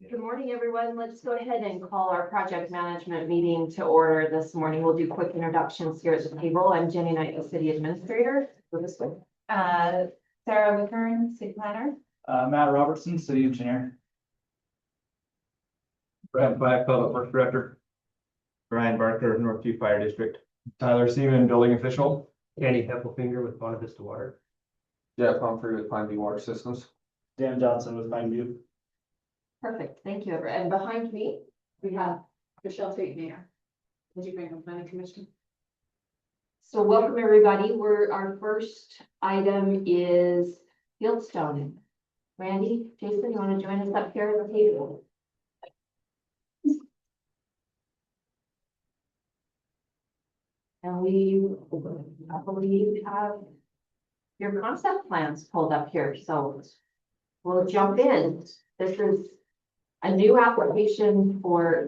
Good morning, everyone. Let's go ahead and call our project management meeting to order this morning. We'll do quick introductions here at the table. I'm Jenny Knight, the city administrator. Sarah Wickern, city planner. Matt Robertson, city engineer. Brad Black, public works director. Brian Barker, Northview Fire District. Tyler Seaman, building official. Andy Heffelfinger with Bonavista Vista Water. Jeff Humphrey with Pine View Water Systems. Dan Johnson with Pine View. Perfect. Thank you. And behind me, we have Michelle Tate, Mayor. Did you bring the planning commission? So welcome, everybody. Our first item is Fieldstone. Randy, Jason, you want to join us up here at the table? And I believe have your concept plans pulled up here, so we'll jump in. This is a new application for,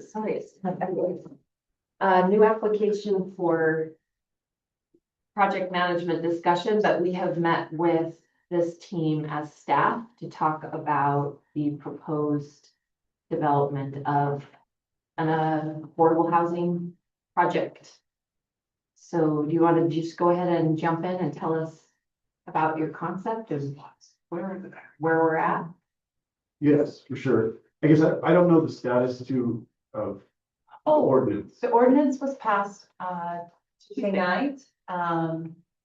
a new application for project management discussion, but we have met with this team as staff to talk about the proposed development of an affordable housing project. So do you want to just go ahead and jump in and tell us about your concept and where we're at? Yes, for sure. I guess I don't know the status of ordinance. The ordinance was passed Tuesday night.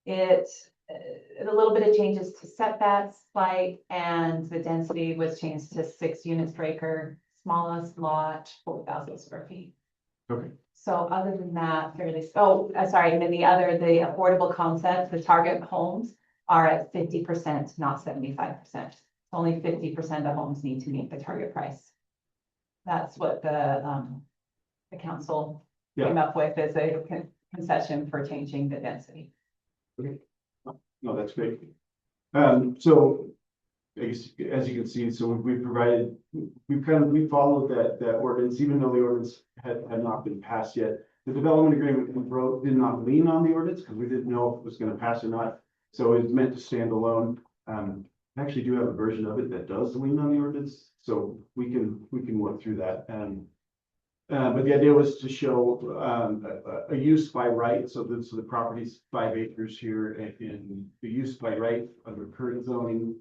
It a little bit of changes to setbacks, slight, and the density was changed to 6 units per acre, smallest lot, 4,000 square feet. Okay. So other than that, sorry, and then the affordable concept, the target homes are at 50%, not 75%. Only 50% of homes need to meet the target price. That's what the council came up with as a concession for changing the density. Okay. No, that's great. So I guess as you can see, so we followed that ordinance, even though the ordinance had not been passed yet. The development agreement we wrote did not lean on the ordinance because we didn't know if it was going to pass or not. So it's meant to stand alone. I actually do have a version of it that does lean on the ordinance, so we can work through that. But the idea was to show a use by right. So the property's 5 acres here, and the use by right under current zoning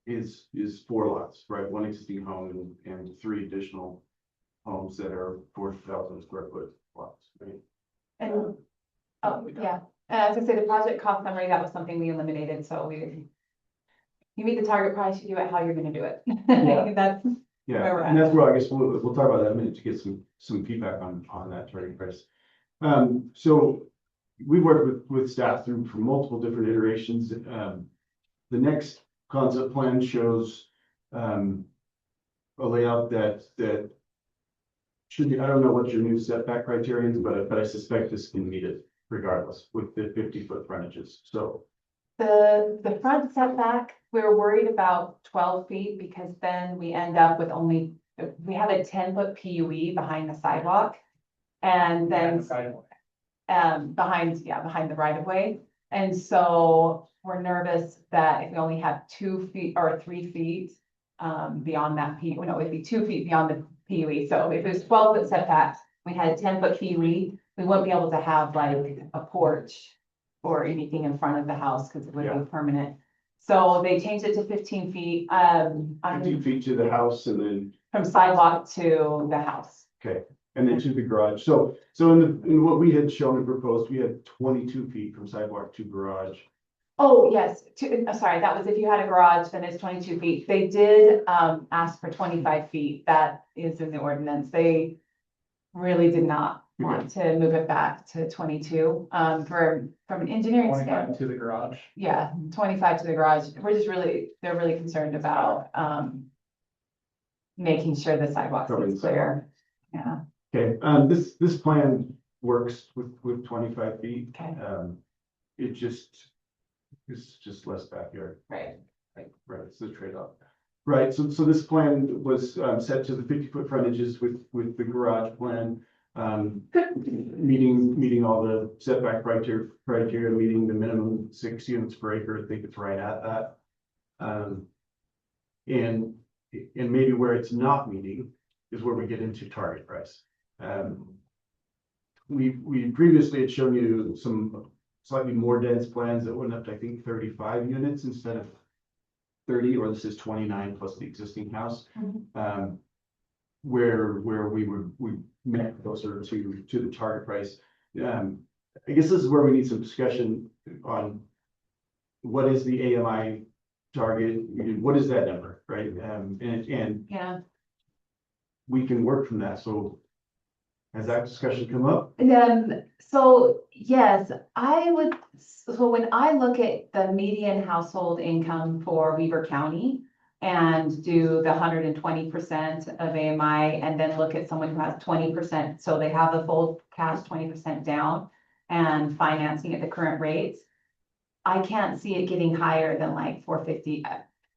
is 4 lots, right? 1 existing home and 3 additional homes that are 4,000 square foot lots, right? And yeah, as I say, the project cost summary, that was something we eliminated. So you meet the target price, you do it how you're going to do it. Yeah. That's where we're at. And that's where I guess we'll talk about that in a minute to get some feedback on that target price. So we worked with staff through for multiple different iterations. The next concept plan shows a layout that should be, I don't know what your new setback criteria is, but I suspect this can meet it regardless with the 50-foot frontages. So the front setback, we were worried about 12 feet because then we end up with we have a 10-foot PUE behind the sidewalk. And then behind the right of way. And so we're nervous that if we only have 2 feet or 3 feet beyond that PUE, no, it'd be 2 feet beyond the PUE. So if it was 12-foot setback, we had a 10-foot PUE, we wouldn't be able to have like a porch or anything in front of the house because it would be permanent. So they changed it to 15 feet. 15 feet to the house and then from sidewalk to the house. okay, and then to the garage. So in what we had shown and proposed, we had 22 feet from sidewalk to garage. Oh, yes. Sorry, that was if you had a garage, then it's 22 feet. They did ask for 25 feet. That is in the ordinance. They really did not want to move it back to 22 from an engineering 25 standpoint. to the garage. Yeah, 25 to the garage. They're really concerned about making sure the sidewalks Covering is clear. Yeah. Okay, this plan works with 25 feet. Okay. It's just less backyard. Right. Right, it's the trade-off. Right, so this plan was set to the 50-foot frontages with the garage plan. Meeting all the setback criteria, meeting the minimum 6 units per acre. I think it's right at that. And and maybe where it's not meeting is where we get into target price. We previously had shown you some slightly more dense plans that went up to, I think, 35 units instead of 30, or this is 29 plus the existing house. Where we met closer to the target price. I guess this is where we need some discussion on what is the AMI target, what is that number, right? And Yeah. we can work from that. So has that discussion come up? So yes, so when I look at the median household income for Weaver County and do the 120% of AMI and then look at someone who has 20%, so they have the full cash 20% down and financing at the current rates, I can't see it getting higher than like 450,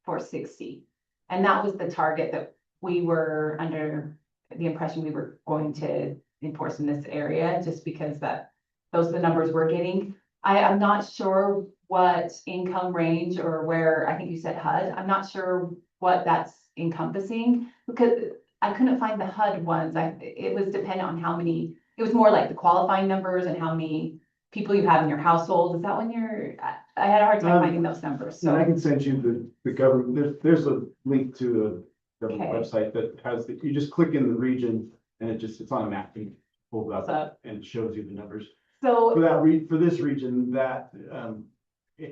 460. And that was the target that we were under the impression we were going to enforce in this area, just because those are the numbers we're getting. I'm not sure what income range or where, I think you said HUD, I'm not sure what that's encompassing, because I couldn't find the HUD ones. It was dependent on how many, it was more like the qualifying numbers and how many people you have in your household. Is that when I had a hard time finding those numbers, So I so. can send you the government, there's a link to a government Okay. website that has, you just click in the region and it's on a map, and pull it up So, and it shows you the numbers. so For this region, that,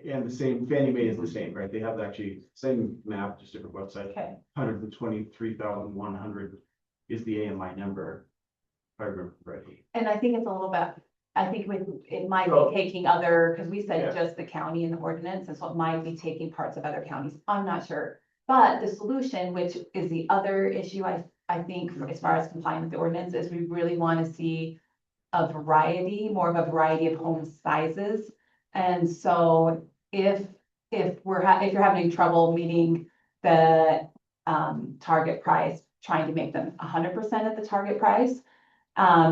and the same, Fannie Mae is the same, right? They have actually same map, just different website. okay, 123,100 is the AMI number, if I remember correctly. and I think it's a little bit, I think it might So- be taking other, because we said Yeah. just the county in the ordinance, and so it might be taking parts of other counties. I'm not sure. But the solution, which is the other issue, I think, as far as complying with the ordinance, is we really want to see a variety, more of a variety of home sizes. And so if you're having trouble meeting the target price, trying to make them 100% at the target price,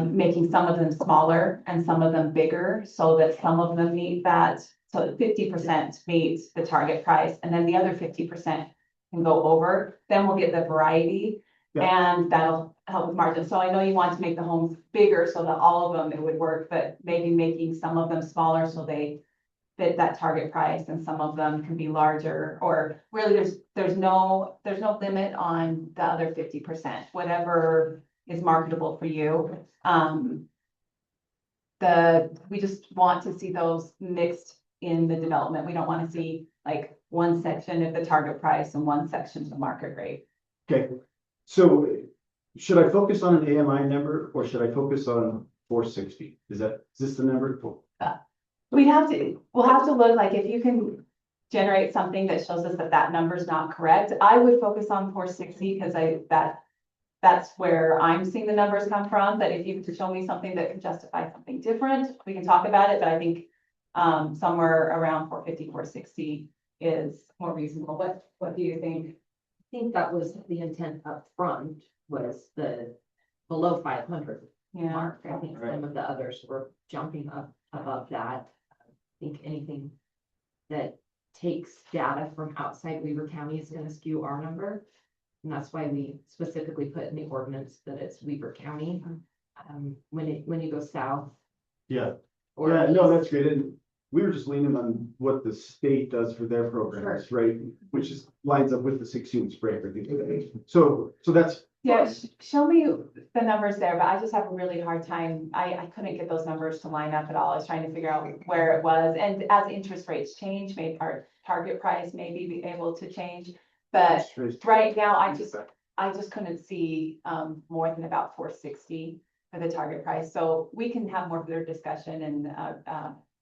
making some of them smaller and some of them bigger, so that some of them meet that, so that 50% meets the target price, and then the other 50% can go over, then we'll get the variety. Yeah. And that'll help with margin. So I know you want to make the homes bigger so that all of them it would work, but maybe making some of them smaller so they fit that target price, and some of them can be larger, or really there's no limit on the other 50%, whatever is marketable for you. We just want to see those mixed in the development. We don't want to see like one section at the target price and one section at the market rate. Okay, so should I focus on an AMI number or should I focus on 460? Is this the number? We'll have to look, like, if you can generate something that shows us that number's not correct. I would focus on 460 because that's where I'm seeing the numbers come from. But if you could show me something that can justify something different, we can talk about it. But I think somewhere around 450, 460 is more reasonable. What do you think? I think that was the intent up front, was the below 500 Yeah, mark. I think some of the others were jumping up above that. I think anything that takes data from outside Weaver County is gonna skew our number. And that's why we specifically put in the ordinance that it's Weaver County. When you go south. Yeah, Or yeah, no, east, that's good. And we were just leaning on what the state does for their programs, right? Which is lines up with the 6-unit spray everything. So that's. yeah, show me the numbers there, but I just have a really hard time. I couldn't get those numbers to line up at all. I was trying to figure out where it was. And as interest rates change, maybe our target price may be able to change. But right now, I just couldn't see more than about 460 for the target price. So we can have more further discussion and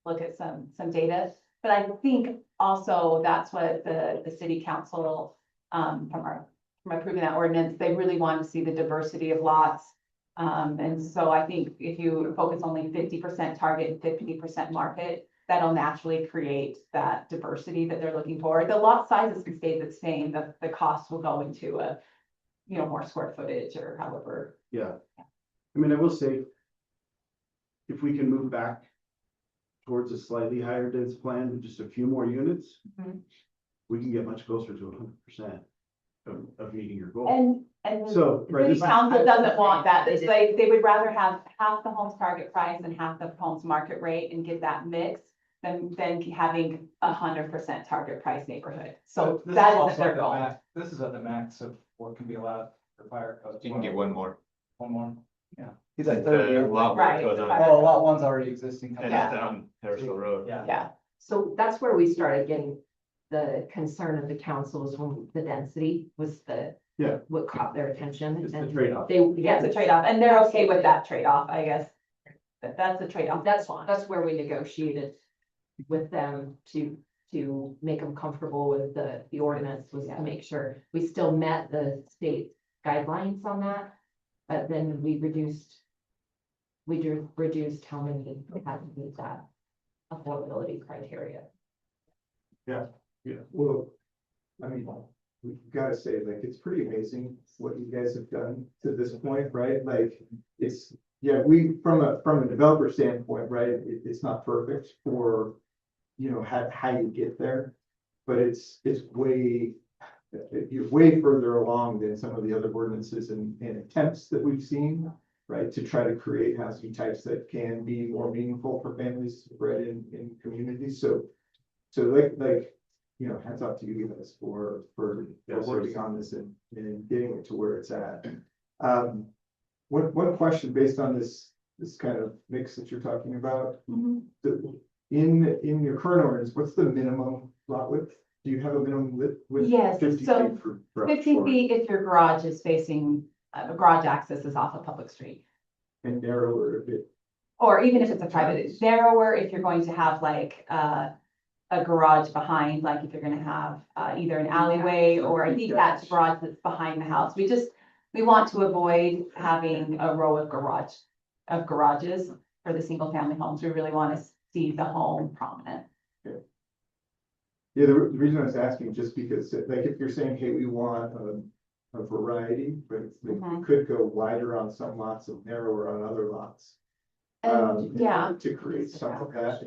look at some data. But I think also that's what the city council from approving that ordinance, they really want to see the diversity of lots. And so I think if you focus only 50% target and 50% market, that'll naturally create that diversity that they're looking for. The lot sizes can stay the same, the cost will go into more square footage or however. Yeah, I mean, I will say, if we can move back towards a slightly higher dense plan with just a few more units, Mhm. we can get much closer to 100%. of meeting your goal. And So, the right, city this- council doesn't want that. It's like, they would rather have half the home's target price and half the home's market rate and get that mix than having 100% target price neighborhood. So This is that also isn't their at the goal. max- This is at the max of what can be allowed for fire code. You can get one more. One more. He's like the lot Right. goes on. Oh, lot one's already existing. And Yeah. it's on Harrisville Road. Yeah. Yeah, So that's where we started getting the concern of the council was when the density was Yeah. what caught their attention. It's the and trade-off. They, yeah, it's a trade-off, and they're okay with that trade-off, I guess. But that's a trade-off. That's where we negotiated with them to make them comfortable with the ordinance was to make sure we still met the state guidelines on that. But then we reduced how many had to meet that affordability criteria. Yeah, Well, I mean, we've gotta say, like, it's pretty amazing what you guys have done to this point, right? Like, it's, yeah, from a developer standpoint, right, it's not perfect for, you know, how you get there. But you're way further along than some of the other ordinances and attempts that we've seen, right? To try to create housing types that can be more meaningful for families, right, in communities, so like, you know, hats off to you guys for working on this and getting it to where it's at. One question based on this kind of mix that you're talking about, in your current ordinance, what's the minimum lot width? Do you have a minimum width? Yes, 50 so feet for 50 feet if your garage is facing, garage access is off a public street. And narrower a bit. Or even if it's a private, it's narrower if you're going to have like, a garage behind, like if you're gonna have, either an alleyway or a detached garage that's behind the house. We want to avoid having a row of garages for the single family homes. We really want to see the home prominent. Yeah, the reason I was asking, just because, like, if you're saying, hey, we want a variety, but we could go wider on some lots and narrower on other lots. And yeah, To create some of that,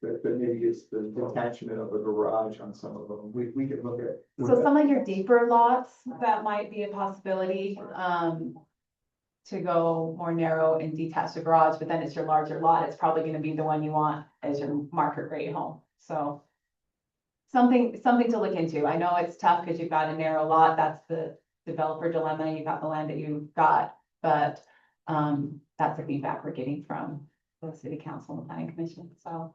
but maybe it's the detachment of a garage on some of them, we could look at. so some of your deeper lots, that might be a possibility, to go more narrow and detach the garage, but then it's your larger lot, it's probably gonna be the one you want as your market rate home, so. Something to look into. I know it's tough because you've got a narrow lot, that's the developer dilemma, you've got the land that you've got, but, that's the feedback we're getting from the city council and planning commission, so.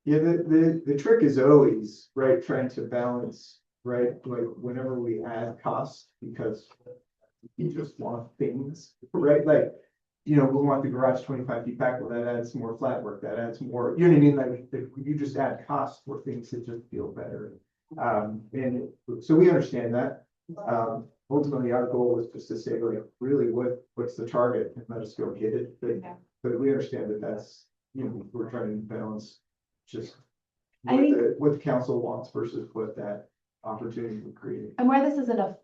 Yeah, the trick is always, right, trying to balance, right, like whenever we add costs, because you just want things, right, like, you know, we want the garage 25 feet back, well, that adds more flat work, that adds more, you know what I mean, like, if you just add costs for things that just feel better. And so we understand that. Ultimately, our goal was just to say, like, really, what's the target, and let us go hit it, but we understand that that's, you know, we're trying to balance just what the council wants versus what that opportunity would create. And where this is an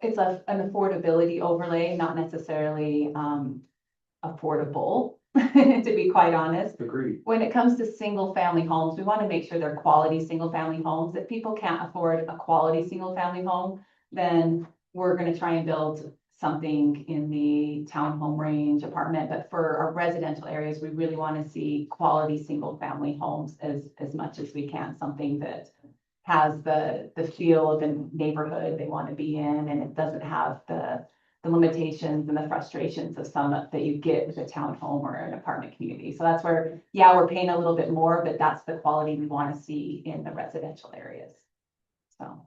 affordability overlay, not necessarily, affordable, to be quite honest. Agreed. When it comes to single family homes, we want to make sure they're quality single family homes. If people can't afford a quality single family home, then we're going to try and build something in the townhome range apartment. But for our residential areas, we really want to see quality single family homes as much as we can, something that has the feel of the neighborhood they want to be in, and it doesn't have the limitations and the frustrations of some that you get with a townhome or an apartment community. So that's where, yeah, we're paying a little bit more, but that's the quality we want to see in the residential areas. So.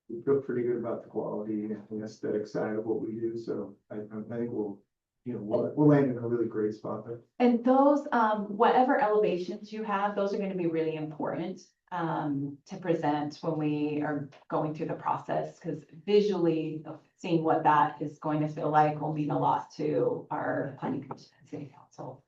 We feel pretty good about the quality and the aesthetic side of what we do, so I think we'll land in a really great spot there. And those, whatever elevations you have, those are going to be really important to present when we are going through the process, because visually seeing what that is going to feel like will mean a lot to our planning commission and city council.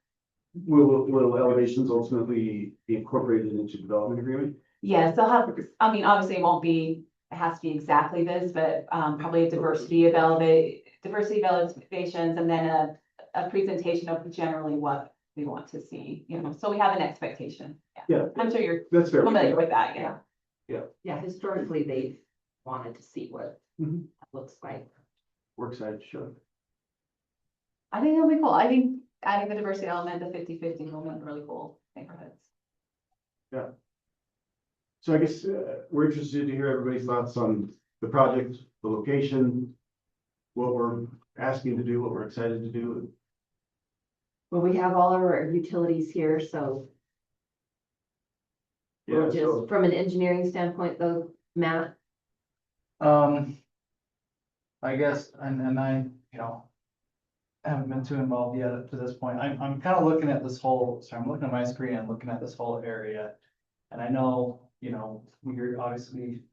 Will elevations ultimately be incorporated into development agreement? Yes, they'll have, I mean, obviously it has to be exactly this, but probably a diversity of elevations, and then a presentation of generally what we want to see, you know, so we have an expectation. Yeah. I'm sure you're That's fair. familiar with that, yeah. Yeah, historically, they've wanted to see what looks like. Works out, sure. I think it'll be cool. I think adding the diversity element to 50/50 will make really cool neighborhoods. So I guess, we're interested to hear everybody's thoughts on the project, the location, what we're asking to do, what we're excited to do. Well, we have all of our utilities here, so Yeah, we'll so, just, from an engineering standpoint though, Matt, I guess, and I, haven't been too involved yet up to this point. I'm kind of looking at this whole, so I'm looking at my screen and looking at this whole area. And I know, you're obviously,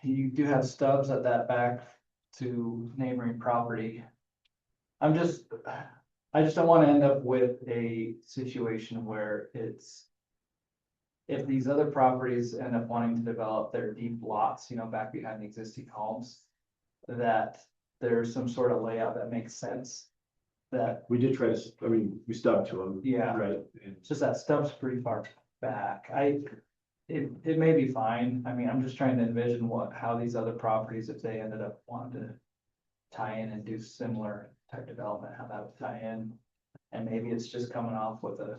you do have stubs at that back to neighboring property. I just don't want to end up with a situation where if these other properties end up wanting to develop their deep lots, back behind the existing homes, that there's some sort of layout that makes sense. That, we did try to, we stubbed to them. yeah, Right, and it's just that stub's pretty far back. It may be fine. I'm just trying to envision how these other properties, if they ended up wanting to tie in and do similar type development, how that would tie in. And maybe it's just coming off with a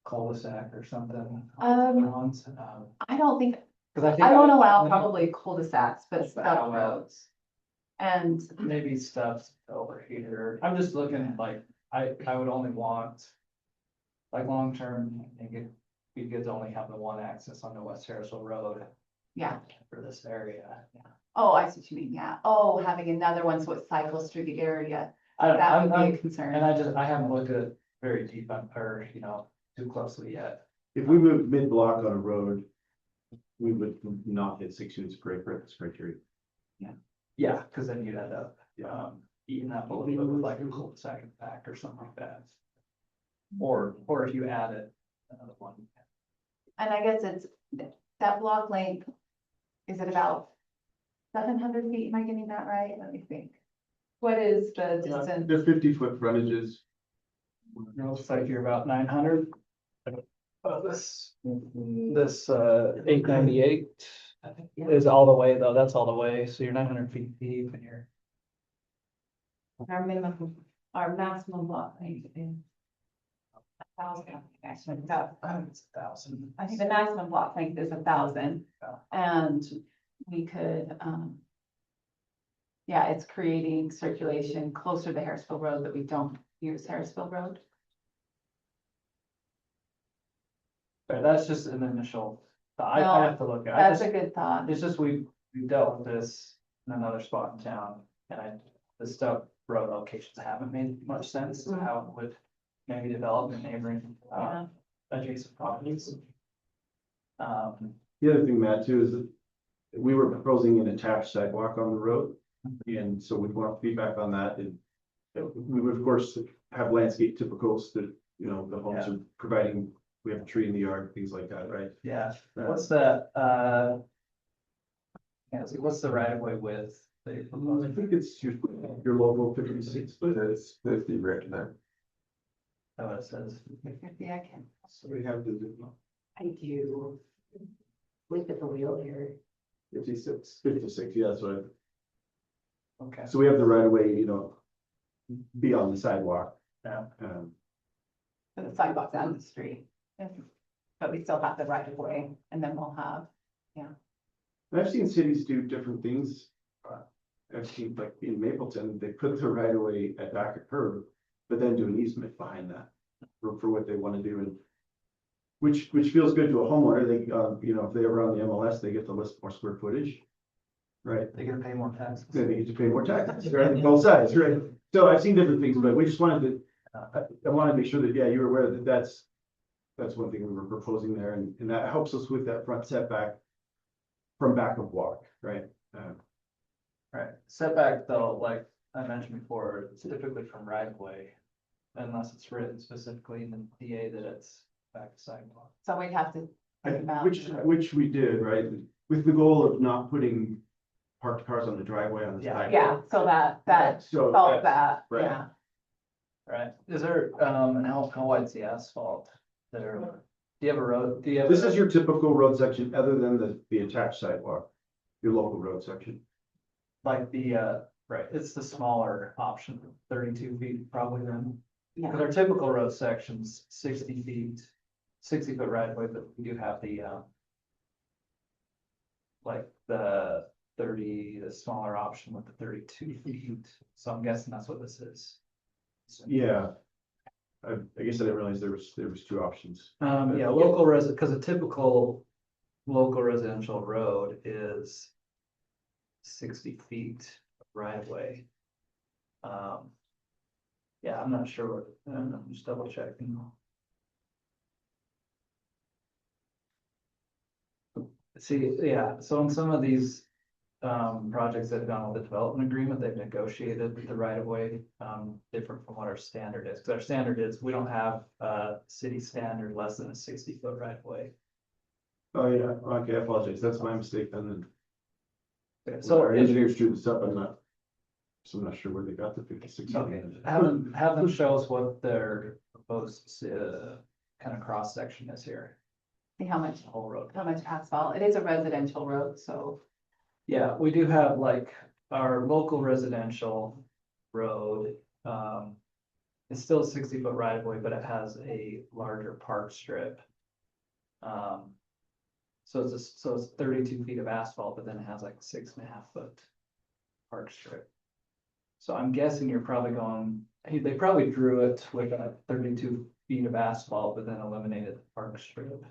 cul-de-sac or something. I don't think, Cause I won't allow probably cul-de-sacs, but stub roads. And Maybe stuff's over here. I'm just looking like, I would only want, like, long-term, I think it'd be good to only have the one access on the West Harrisville Road yeah, for this area. oh, I see what you mean, yeah. Oh, having another one so it cycles through the area, I that would be a And concern. I haven't looked at it very deep on, or, too closely yet. if we moved mid-block on a road, we would not hit 6 units per acre at this criteria. Yeah, cause then you'd end up, eating up a little bit with like a cul-de-sac in the back or something like that. Or if you added another one. And I guess it's, that block length, is it about 700 feet? Am I getting that right? Let me think. What is the distance? They're 50-foot frontages. Looks like you're about 900. This 898 is all the way though, that's all the way, so you're 900 feet deep and you're. Our minimum, our maximum block length is 1,000. Actually, no, It's 1,000. I think the maximum block length is 1,000. Yeah. And we could, yeah, it's creating circulation closer to Harrisville Road that we don't use Harrisville Road. But that's just an initial, I No, have to look at That's it. a good thought. It's just we dealt with this in another spot in town, and the stuff road locations haven't made much sense to how it would maybe develop in neighboring Yeah. adjacent properties. The other thing, Matt, too, is that we were proposing an attached sidewalk on the road. And so we'd want feedback on that. And we would, of course, have landscape typicals that, the homes are providing. We have a tree in the yard, things like that, right? Yeah, what's the, can't see, what's the right of way width? I think it's your local 56, but It's 50 right there. That's what it says. Yeah, I can. so we have the I do. Look at the wheel here. 56, yeah, that's what. Okay. So we have the right of way, beyond the sidewalk. Yeah. For the sidewalks on the street. But we still have the right of way, and then we'll have, And I've seen cities do different things. I've seen, like in Mapleton, they put the right of way at back of curb, but then do an easement behind that for what they want to do, and which feels good to a homeowner. They, if they ever on the MLS, they get to list more square footage, right? They're gonna pay more taxes. Then they get to pay more taxes, right? Both sides, right? So I've seen different things, but we just wanted to, I wanted to make sure that, yeah, you were aware that that's one thing we were proposing there, and that helps us with that front setback from back of walk, right? Right, setback though, like I mentioned before, it's typically from right of way. Unless it's written specifically in the DA that it's back to sidewalk. so we'd have to think about. Which we did, right? With the goal of not putting parked cars on the driveway on the side. Yeah, so that So solves that's- that, right. yeah. Right, is there, and how wide's the asphalt there? Do you have a road, This is your typical road section, other than the attached sidewalk. your local road section. Like right, it's the smaller option, 32 feet probably then. Yeah. Because our typical road section's 60 feet, 60-foot right of way, but we do have the, like the 30, the smaller option with the 32 feet. So I'm guessing that's what this is. Yeah. I guess I didn't realize there was two options. Yeah, local because a typical local residential road is 60 feet right of way. Yeah, I'm not sure what, I'm just double checking. See, yeah, so in some of these projects that have gone with the development agreement, they've negotiated the right of way different from what our standard is. Because our standard is, we don't have a city standard less than a 60-foot right of way. Oh, yeah, okay, I apologize, that's my mistake then. So Our engineers drew this up, I'm not sure where they got the 56. okay, have them show us what their proposed kind of cross section is here, See how much, the whole road. asphalt. It is a residential road, so. Yeah, we do have like our local residential road. It's still 60-foot right of way, but it has a larger park strip. So it's 32 feet of asphalt, but then it has like 6.5 foot park strip. So I'm guessing you're probably going, they probably drew it with 32 feet of asphalt, but then eliminated the park strip.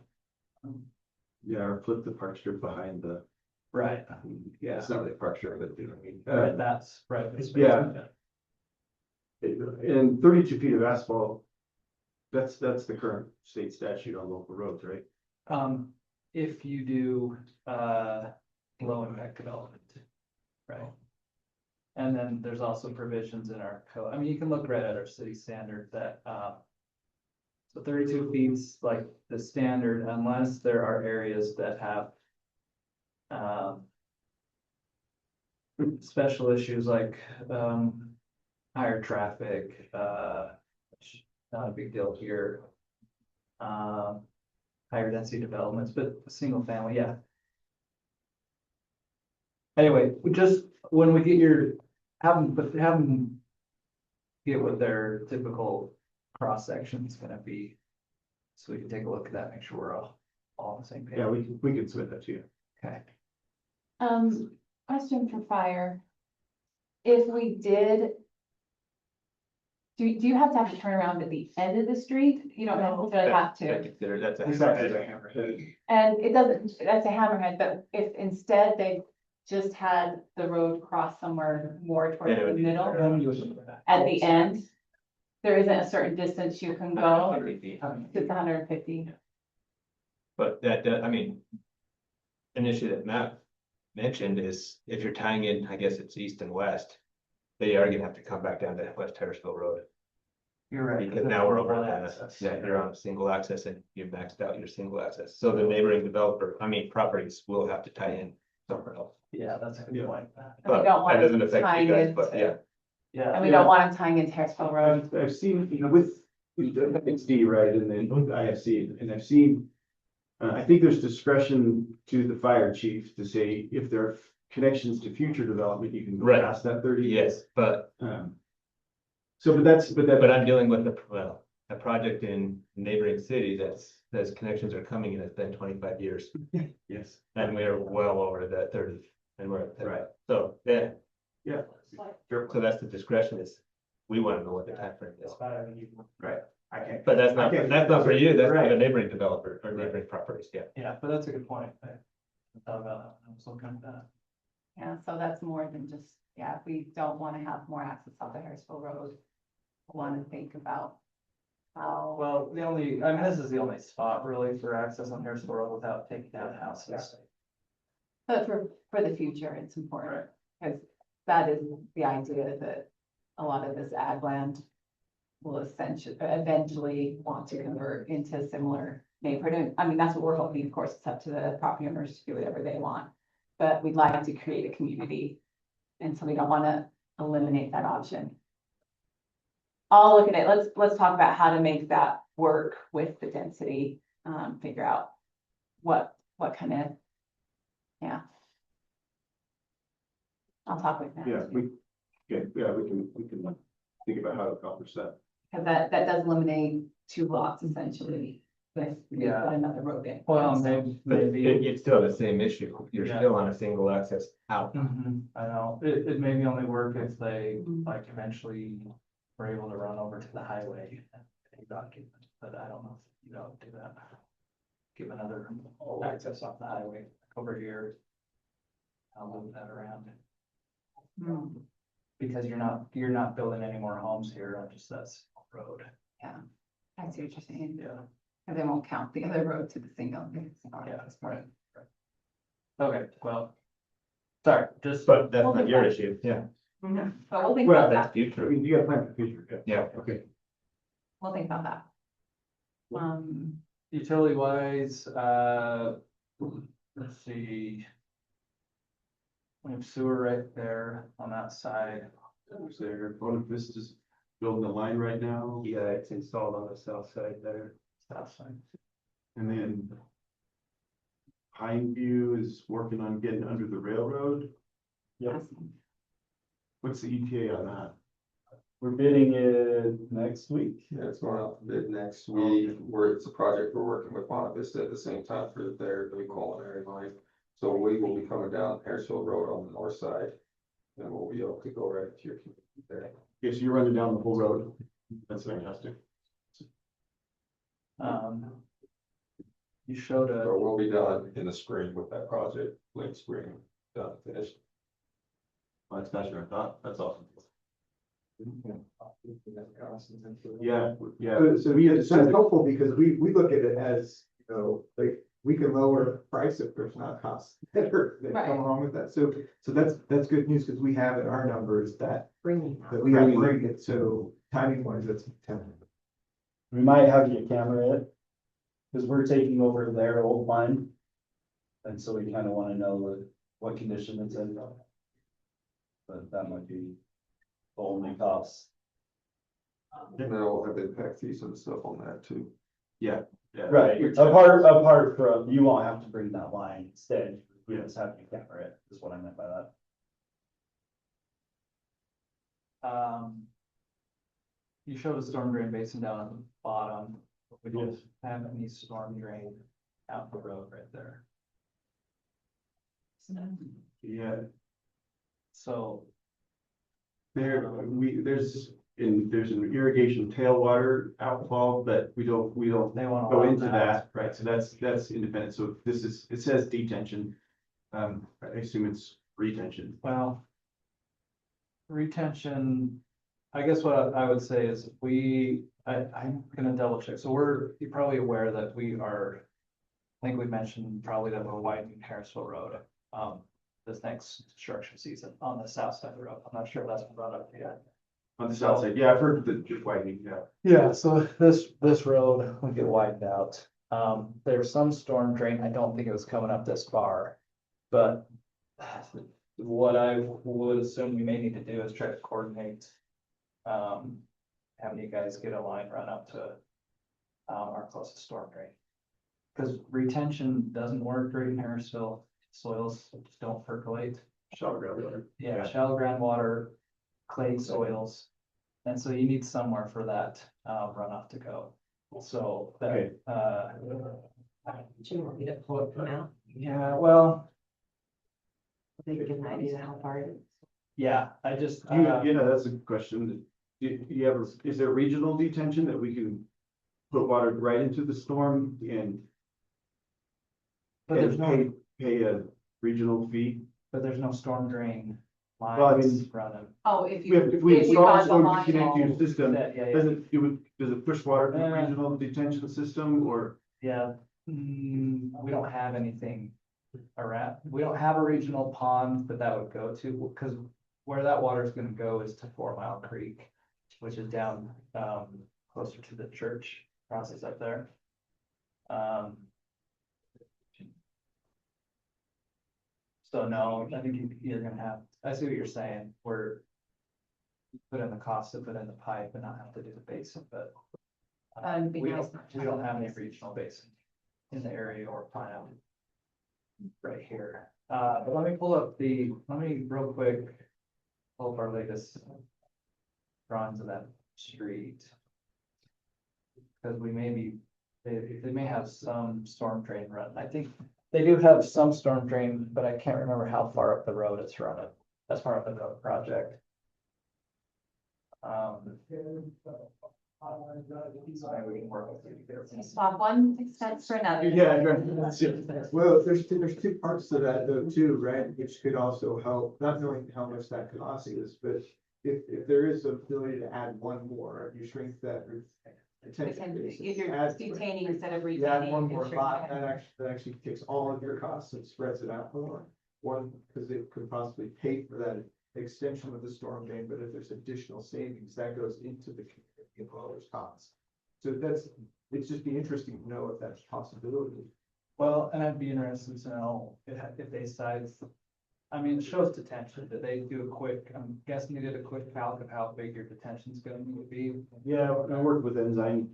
Yeah, or flip the park strip behind the. Right, yeah. It's not really a park strip, but you know what I mean. Right, that's right. Yeah. And 32 feet of asphalt, that's the current state statute on local roads, right? If you do, low impact development, right? And then there's also provisions in our code. I mean, you can look right at our city standard that, so 32 feet's like the standard unless there are areas that have special issues like, higher traffic, which not a big deal here. Higher density developments, but single family, yeah. Anyway, we just, when we get have them get what their typical cross section is gonna be. So we can take a look at that, make sure we're all on the same page. Yeah, we can submit that to you. Okay. Question for fire. If we did. Do you have to turn around at the end of the street? You don't necessarily have to. That's And it doesn't, that's a hammerhead, but if instead they just had the road cross somewhere more towards the middle, at the end, there isn't a certain distance you can go, it's 150. But that, I mean, an issue that Matt mentioned is if you're tying in, I guess it's east and west, they are gonna have to come back down to West Harrisville Road. You're right. Because now we're over on that, yeah, you're on a single access and you've maxed out your single access. So the neighboring properties will have to tie in somewhere else. Yeah, that's a good point. And we But don't want that doesn't them affect tying you guys, into- but yeah. Yeah. And we don't want them tying into Harrisville Road. I've seen, you know, with, it's D, right, and then with IFC, and I've seen. I think there's discretion to the fire chief to say if there are connections to future development, you can go Right. past that 30. Yes, but So, but I'm dealing with a project in neighboring city that's connections are coming in, it's been 25 years. yes, And we're well over that 30 and we're at 30. Right. So, yeah, yeah. so that's the discretion is, we want to know what the time frame is. Right, I can't. But that's not for you, that's for the Right. neighboring developer or neighboring properties, yeah. Yeah, but that's a good point. I thought about that. I was looking at that. Yeah, so that's more than just, yeah, if we don't want to have more access off the Harrisville Road. We want to think about how. Well, I mean, this is the only spot really for access on Harrisville Road without taking down houses. But for the future, it's important, because that is the idea that a lot of this ag land will eventually want to convert into similar neighborhood. And, I mean, that's what we're hoping. Of course, it's up to the property owners to do whatever they want. But we'd like to create a community. And so we don't want to eliminate that option. I'll look at it. Let's talk about how to make that work with the density, figure out what kind of, yeah. I'll talk with Matt. Yeah, we can think about how to accomplish that. Cause that does eliminate 2 lots essentially, if we Yeah. put another road in. Well, But maybe. you'd still have the same issue. You're Yeah. still on a single access out. I know, it maybe only work if they like eventually were able to run over to the highway. And document, but I don't know if you don't do that. Give another access off the highway over here. I'll move that around. Hmm. Because you're not building any more homes here on just that single road. I see what you're saying, Yeah. and they won't count the other road to the single. Yeah, right. Okay, well. Sorry, just. But that's We'll not do your that. issue, yeah. Mhm. But we'll think Well, about That's that, future. You gotta plan for the future, Yeah. Okay. we'll think about that. Utility wise, let's see. We have sewer right there on that side. There's there, Bonavista's building the line right now, Yeah, it's installed on the south side there. South side. and then Pine View is working on getting under the railroad. Awesome. What's the ETA on that? We're bidding it next week. Yeah, it's going out to bid next week, where it's a project we're working with Bonavista at the same time for their new culinary line. So we will be coming down Harrisville Road on the north side. And we'll be able to go right to your community there. Yes, you're running down the whole road. That's fantastic. You showed So a, we'll be done in the spring with that project, late spring, done, finished. Oh, that's faster than I thought. That's awesome. Yeah, yeah. So that's helpful because we look at it as, you know, like, we can lower the price if there's not costs that come Right. along with that. So that's good news because we have in our numbers that Bringing we have to bring it. So timing wise, that's. We might have you camera it. Cause we're taking over their old line. And so we kind of want to know what condition it's in. But that might be the only cost. And then we'll have impact fees and stuff on that too. Yeah. Right, apart from, you won't have to bring that line instead, we just have you camera it, is what I meant by that. You showed a storm drain basin down at the bottom. We don't have any storm drain out the road right there. Yeah, So, there's an irrigation tailwater outfall, but we don't they want to. go into that, right? So that's independent. So it says detention. I assume it's retention. Well. Retention, I guess what I would say is I'm gonna double check. So you're probably aware that I think we mentioned probably that we're widening Harrisville Road, this next construction season on the south side of the road. I'm not sure if that's been brought up yet. On the south side, yeah, I've heard the just widening, yeah. Yeah, so this road will get widened out. There's some storm drain. I don't think it was coming up this far. But what I would assume we may need to do is try to coordinate. Having you guys get a line run up to our closest storm drain. Because retention doesn't work right in Harrisville. Soils just don't percolate. Shallow groundwater. Yeah, shallow groundwater, clay soils. And so you need somewhere for that runoff to go. So that, Do you want me to pull it from out? yeah, well, They get an idea how far it is. yeah, I just, That's a good question. Is there regional detention that we can put water right into the storm and but there's no, pay a regional fee? but there's no storm drain Well, I lines mean- running. Oh, if you. If we if you install got a the storm to line connect to your all- system, Yeah. does it push water to the Uh, regional detention system or? Yeah, we don't have anything around, we don't have a regional pond that would go to, because where that water is gonna go is to 4 Mile Creek, which is down, closer to the church process up there. So no, I think you're gonna have, I see what you're saying, where you put in the cost to put in the pipe and not have to do the basin, but It'd be we nice don't, not to we have don't have any basin. regional basin in the area or plan. right here. But let me let me real quick, pull up our latest drawings of that street. Because we may be, they may have some storm drain run. I think they do have some storm drain, but I can't remember how far up the road it's running. That's part of the project. So maybe we can work with you there. Swap one expense for another. Yeah, well, there's two parts to that though too, right, which could also help, not knowing how much that cost is, but if there is the ability to add one more, you shrink that. If you're detaining instead of You add retaining. one you're more lot, shrinking. that actually takes all of your costs and spreads it out more. One, because it could possibly pay for that extension of the storm drain, but if there's additional savings, that goes into the community of owner's costs. So it's just be interesting to know if that's a possibility. Well, and I'd be interested to know if they size, I mean, it shows detention, did they do a quick, I'm guessing they did a quick calc of how big your detention's going to be? Yeah, I worked with Enzyme.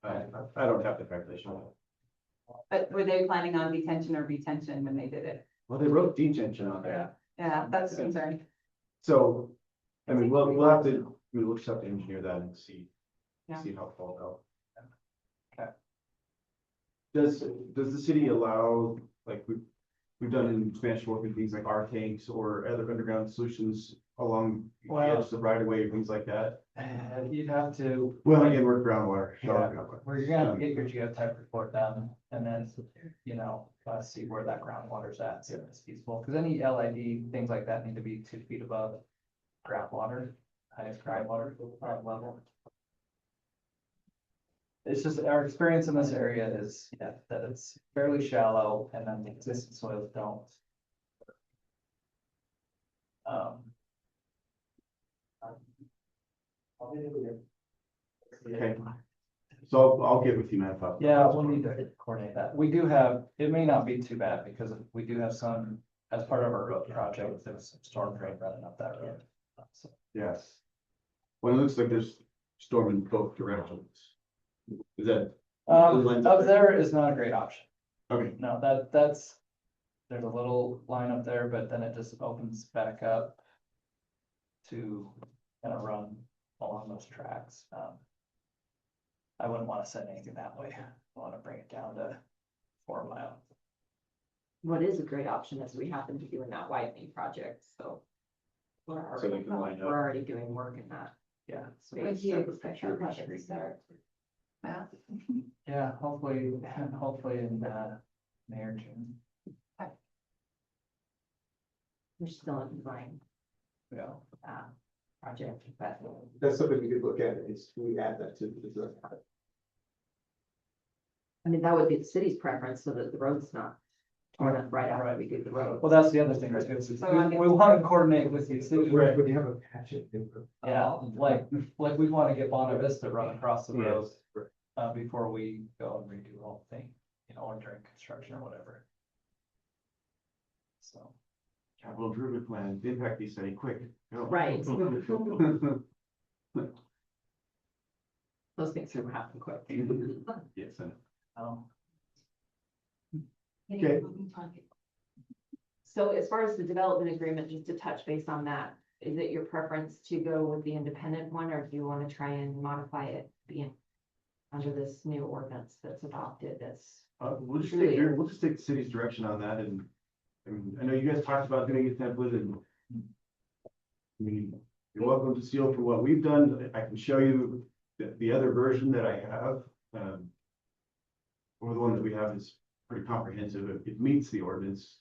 I don't have the calculation. But were they planning on detention or retention when they did it? Well, they wrote detention on there. Yeah, that's concerning. So, I mean, we'll have to, we'll just have to engineer that and see Yeah. how it falls out. Okay. Does the city allow, like, we've done in expansion work with things like our tanks or other underground solutions along the Well- edge of the right of way, things like that? And you'd have to. Well, again, we're groundwater. Yeah, where you're gonna have to get your geotype report done and then, see where that groundwater's at, see if it's feasible. Cause any LID, things like that need to be 2 feet above groundwater, highest groundwater level. It's just our experience in this area is, that it's fairly shallow and then the existing soils don't. Okay. So I'll get with you, man. Yeah, we'll need to coordinate that. We do have, it may not be too bad because we do have some, as part of our road project, there's some storm drain running up that road. So, Yes. Well, it looks like there's storm in both directions. Is that, up there is not a great option. okay, No, there's a little line up there, but then it just opens back up to kind of run along those tracks. I wouldn't want to send anything that way. I want to bring it down to 4 mile. What is a great option is we happen to be doing that widening project, so. We're So they can line up. already doing work in that. Yeah. When do you expect that project to start? Matt? Yeah, hopefully in May or June. We're still in design, Yeah. project, but That's something we could look at, is we add that to the design. I mean, that would be the city's preference so that the road's not torn up right after we do the road. Well, that's the other thing, right? We want to coordinate with you too. Right, but you have a patch it. Yeah, like we want to get Bonta Vista run across the road, Yes. before we go and redo the whole thing, or during construction or whatever. So, capital improvement plan, impact these study quick. Go. Right. Those things are happening quick. Yes, and Okay. So as far as the development agreement, just to touch base on that, is it your preference to go with the independent one, or do you want to try and modify it being under this new ordinance that's adopted that's? we'll just take the city's direction on that, and I mean, I know you guys talked about doing a template, and I mean, you're welcome to steal for what we've done. I can show you the other version that I have. Or the one that we have is pretty comprehensive. It meets the ordinance,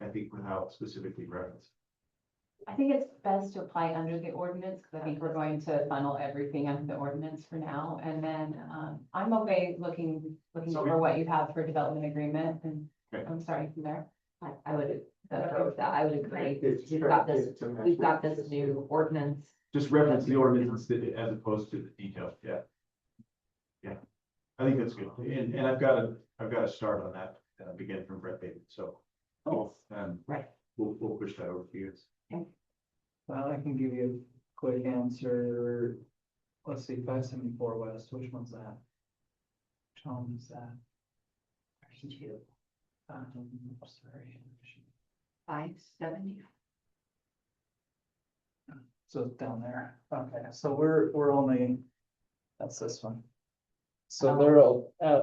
I think, without specifically reference. I think it's best to apply under the ordinance, because I think we're going to funnel everything under the ordinance for now. And then, I'm okay looking over what you have for development agreement, and Okay. I'm sorry, from there. I would agree with that. I would agree. It's We've got this, it's a match. we've got this new ordinance. Just reference the ordinance as opposed to the details, yeah. Yeah, I think that's good, and I've got to start on that, begin from Brett David, so. Right. We'll push that over to you. well, I can give you a quick answer. Let's see, 574 West, which one's that? Which one is that? Sorry. 570. So it's down there. Okay, so we're only, that's this one. So they're,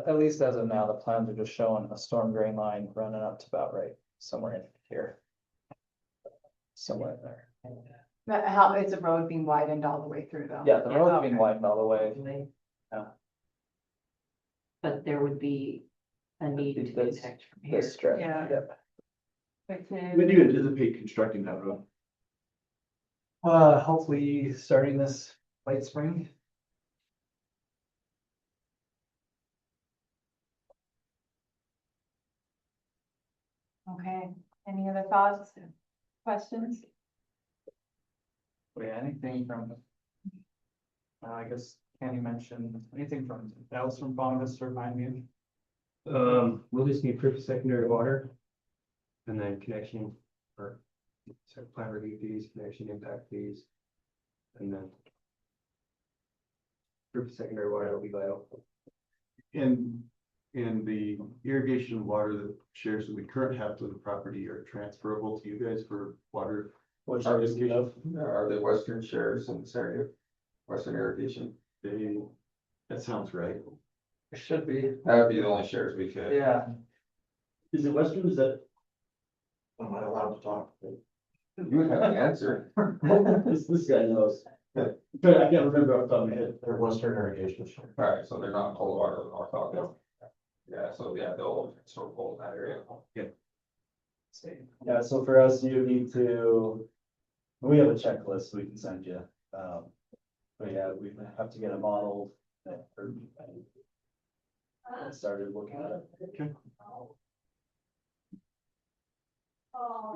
at least as of now, the plans are just showing a storm drain line running up to about right, somewhere in here. Somewhere in there. But how, is the road being widened all the way through though? Yeah, the road's being Okay. widened all the way. Yeah. But there would be a need to This- connect from here. This stretch. Yeah. Yep. When do you anticipate constructing that road? Hopefully starting this late spring. Okay, any other thoughts, questions? Yeah, anything from. I guess Kenny mentioned anything from else from Bonus remind me. We'll just need proof of secondary water. And then connection or plan review fees, connection impact fees. And then. Proof of secondary water will be vital. And the irrigation water that shares that we currently have with the property are transferable to you guys for water. Which Are is they, are they western shares in this area? Western irrigation, That sounds right. It should be. that would be the only shares we could. Yeah. Is it Western, is that? I'm not allowed to talk. You would have the answer. This guy knows. But I can't remember off the top of my head. They're Western irrigation. Alright, so they're not cold water or North Harrisville. Yeah, so yeah, they'll sort of hold that area. Yeah, so for us, you need to, we have a checklist we can send you. But yeah, we have to get it modeled. I started looking at it. Okay.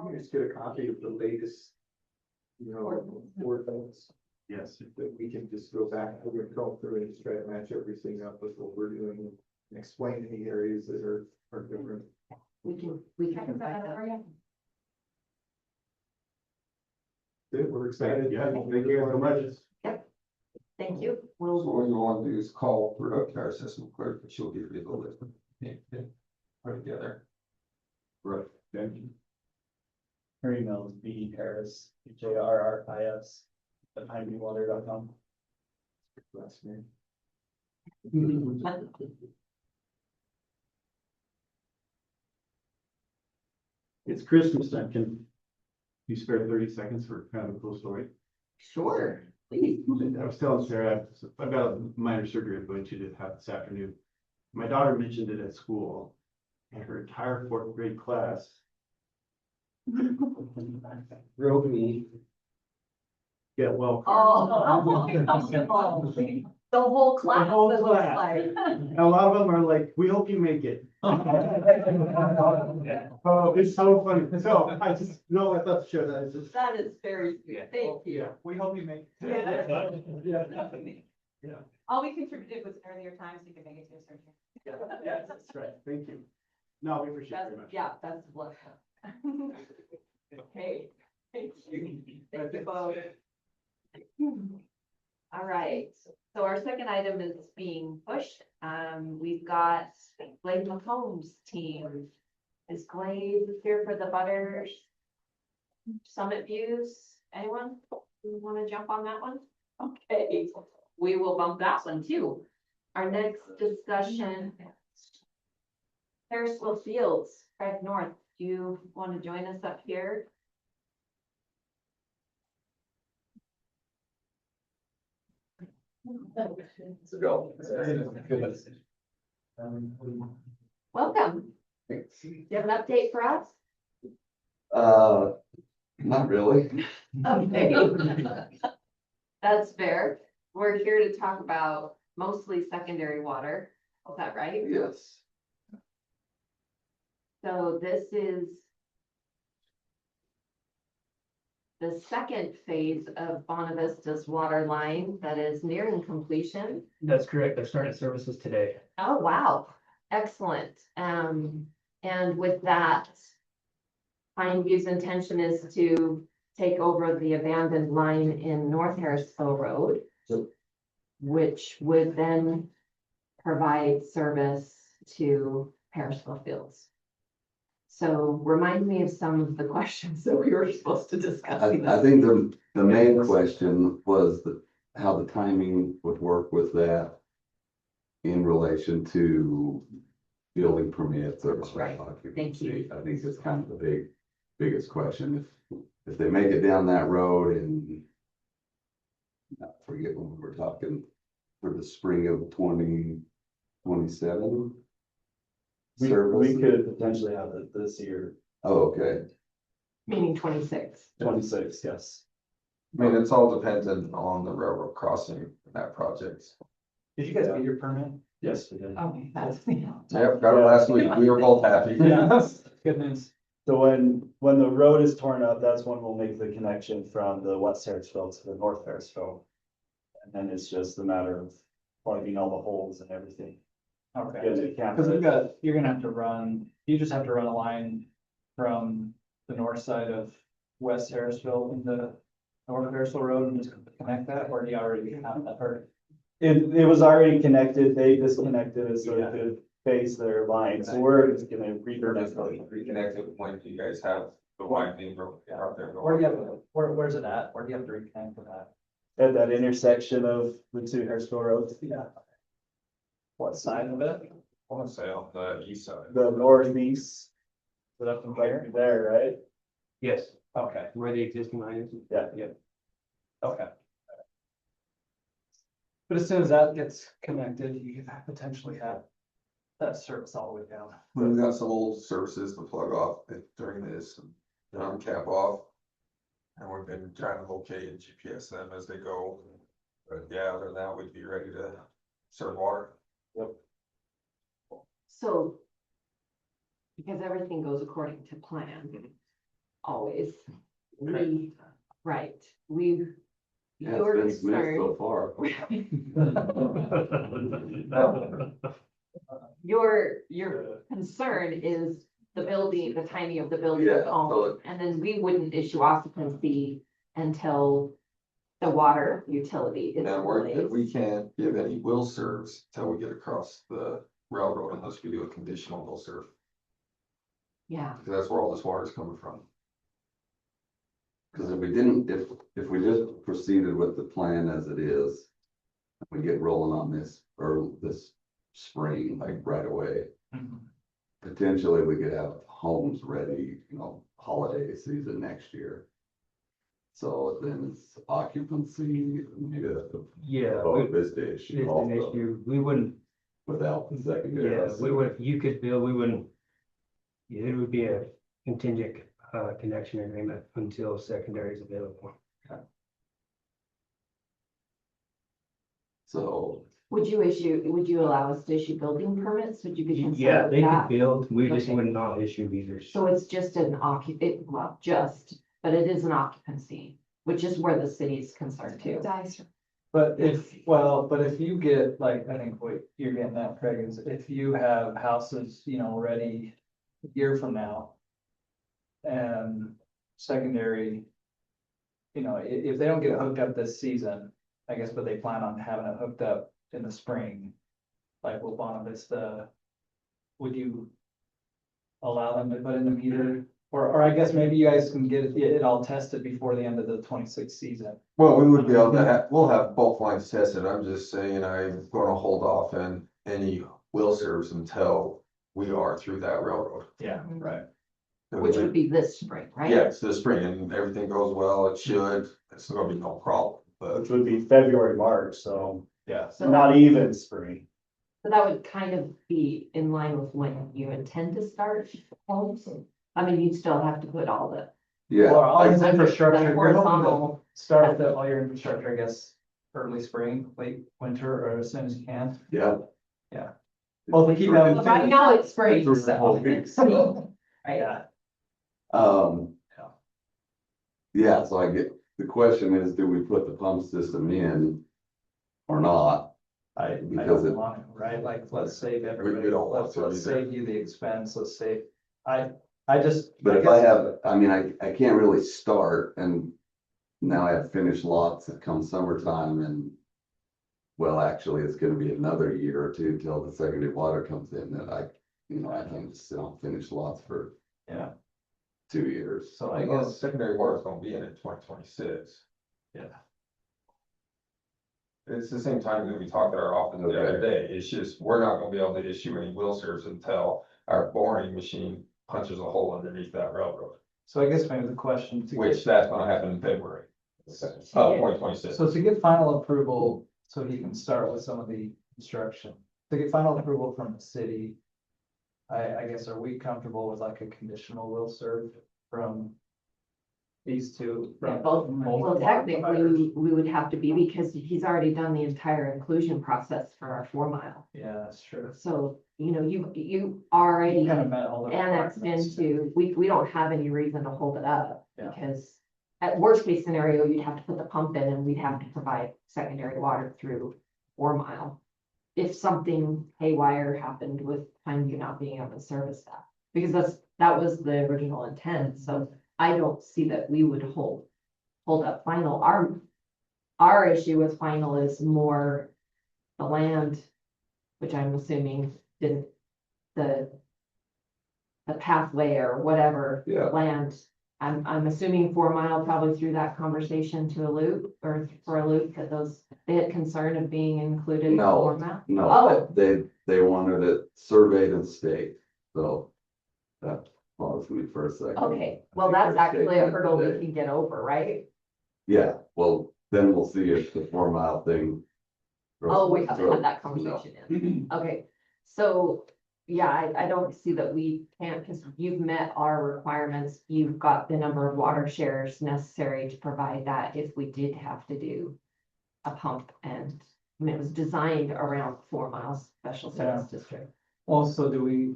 We can just get a copy of the latest, ordinance, Yes. that we can just go back, we're gonna go through and just try to match everything up with what we're doing. And explain any areas that are different. We can provide that. Good, we're excited. Yeah, thank you so much. Thank you. So We'll, what you want to do is call through up to our system clerk, and she'll give you the list. Put together. Right. Thank you. Her email is Harris, HARRIS @highviewwater.com. Last name. It's Christmas time. Can you spare 30 seconds for kind of a cool story? sure, please. I was telling Sarah, I've got a minor surgery I'm going to have this afternoon. My daughter mentioned it at school and her entire fourth grade class. Wrote me. Get well. Oh. The whole class, whole it looks class. like. And a lot of them are like, we hope you make it. Oh, it's so funny. So I just, no, I thought to share that. It's just. That is very sweet. Thank you. Yeah, we hope you make it. Yeah. Yeah. All we contributed was earlier times you can make it to a surgery. Yeah, that's right. Thank you. No, we appreciate it very much. Yeah, that's what. Okay, thank you. Thank you both. All right, so our second item is being pushed. We've got Glade McCombs team. Is Glade here for the butters? Summit views? Anyone want to jump on that one? Okay, we will bump that one too. Our next discussion. Harrisville Fields, Craig North, do you want to join us up here? Welcome. Do you have an update for us? Not really. Okay. That's fair. We're here to talk about mostly secondary water. Is that right? Yes. So this is the second phase of Bonavista's water line that is nearing completion. That's correct. They're starting services today. Oh, wow. Excellent. And with that, Pineview's intention is to take over the abandoned line in North Harrisville Road, which would then provide service to Harrisville Fields. So remind me of some of the questions that we were supposed to discuss. I think the main question was how the timing would work with that in relation to building permits or Right. Thank you. occupancy. I think it's kind of the biggest question. If they make it down that road and I forget when we were talking for the spring of 2027. We could potentially have it this year, Oh, okay. Meaning 26. 26, yes. I mean, it's all dependent on the railroad crossing in that project. Did you guys get your permit? Yes, we did. Okay, that's. Yep, got it last week. We were both happy. Good news. So when the road is torn up, that's when we'll make the connection from the West Harrisville to the North Harrisville. And then it's just a matter of plugging all the holes and everything. Okay. Get the Cause we've camera. you're gonna have to run, you just have to run a line from the north side of West Harrisville into North Harrisville Road and just connect that, or do you already have that, or? It was already connected, they disconnected it so it could face their line, so we're just gonna They're just reconnect. reconnected when you guys have the widening road out there. Where do you have, where's it at? Where do you have to reconnect for that? At that intersection of the two Harrisville roads, Yeah. What side of it? I want to say on the east side. the northeast, Is it up from like here? there, right? Yes, Okay, where the existing line is. Yeah. okay. But as soon as that gets connected, you could potentially have that service all the way down. We've got some old services to plug off during this, and cap off. And we've been trying to locate and GPS them as they go. But yeah, other than that, we'd be ready to serve water. So. Because everything goes according to plan. Always. Right, Yeah, your it's been smooth so concern. far. Your concern is the building, the timing of the building Yeah, own, so and then we wouldn't issue occupancy until the water utility is in And we place. can't give any will serves till we get across the railroad unless we do a conditional will serve. Yeah, Because that's where all this water is coming from. Cause if we didn't, if we just proceeded with the plan as it is. We get rolling on this, or this spring, like right away, potentially we could have homes ready, holiday season next year. So then it's occupancy, maybe that's a Yeah, this issue it's an also, issue, we wouldn't, without the secondary. yeah, we would, you could build, we wouldn't. Yeah, it would be a contingent, connection agreement until secondary is available. So, would you allow us to issue building permits? Would you be Yeah, concerned they with could that? build, we just Okay. would not issue visas. So it's just but it is an occupancy, which is where the city is concerned too. But if you get, like, I think what you're getting at, Craig, is if you have houses, ready a year from now. And secondary. If they don't get it hooked up this season, I guess, but they plan on having it hooked up in the spring. Like with Bonavista, would you? Allow them to put in the meter, or I guess maybe you guys can get it all tested before the end of the 26th season. Well, we would be able to we'll have both lines tested. I'm just saying I'm gonna hold off on any will serves until we are through that railroad. Yeah, right. Which would be this spring, right? Yeah, it's this spring and everything goes well, it should, it's gonna be no problem, but Which would be February, March, so yeah. So not even spring. So that would kind of be in line with when you intend to start homes. I mean, you'd still have to put all the. yeah. Well, all this the infrastructure, you're hoping to horizontal. start with all your infrastructure, I guess, early spring, late winter, or as soon as you can. Yeah. Yeah. Well, if we keep having. Well, right now it's spring, Through the whole so. Right, Yeah, Um. Yeah. Yeah, so I get, the question is, do we put the pump system in or not? I Because don't it, want to, right? Like, let's save everybody, We don't want let's to either. save you the expense, let's save, I just. but if I guess- have, I mean, I can't really start and now I have finished lots that come summertime and well, actually, it's gonna be another year or two till the secondary water comes in that I can't just sit on finished lots for Yeah, 2 years. so I Well, guess, secondary water is gonna be in 2026. yeah, It's the same time that we talked at our office the other day. It's just, we're not gonna be able to issue any will serves until our boring machine punches a hole underneath that railroad, so I guess maybe the question to which get, that's gonna happen in February. Yeah. 2026. so to get final approval, so he can start with some of the construction, to get final approval from the city. I guess, are we comfortable with like a conditional will serve from these two? Yeah, from both, both well, water technically, providers? we would have to be, because he's already done the entire inclusion process for our 4 mile. Yeah, that's true. So, you know, you already You kind of met all the. annexed requirements. into, we don't have any reason to hold it up. Yeah. Because at worst case scenario, you'd have to put the pump in and we'd have to provide secondary water through 4 mile. If something haywire happened with Pineview not being able to service that, because that was the original intent, so I don't see that we would hold up final. Our issue with final is more the land, which I'm assuming didn't, the pathway or whatever Yeah. land. I'm assuming 4 mile probably threw that conversation to a loop, or for a loop, that they had concern of being included in No. 4 mile. No, Oh. they wanted it surveyed and staked, so that bothers me for a second. Okay, well, I think that's they're actually a staking hurdle we today. can get over, right? Yeah, well, then we'll see if the 4 mile thing. Oh, we haven't had that No. conversation yet. Okay, so, yeah, I don't see that we can't, because you've met our requirements. You've got the number of water shares necessary to provide that if we did have to do a pump, and I mean, it was designed around 4 mile special service district. Also, do we,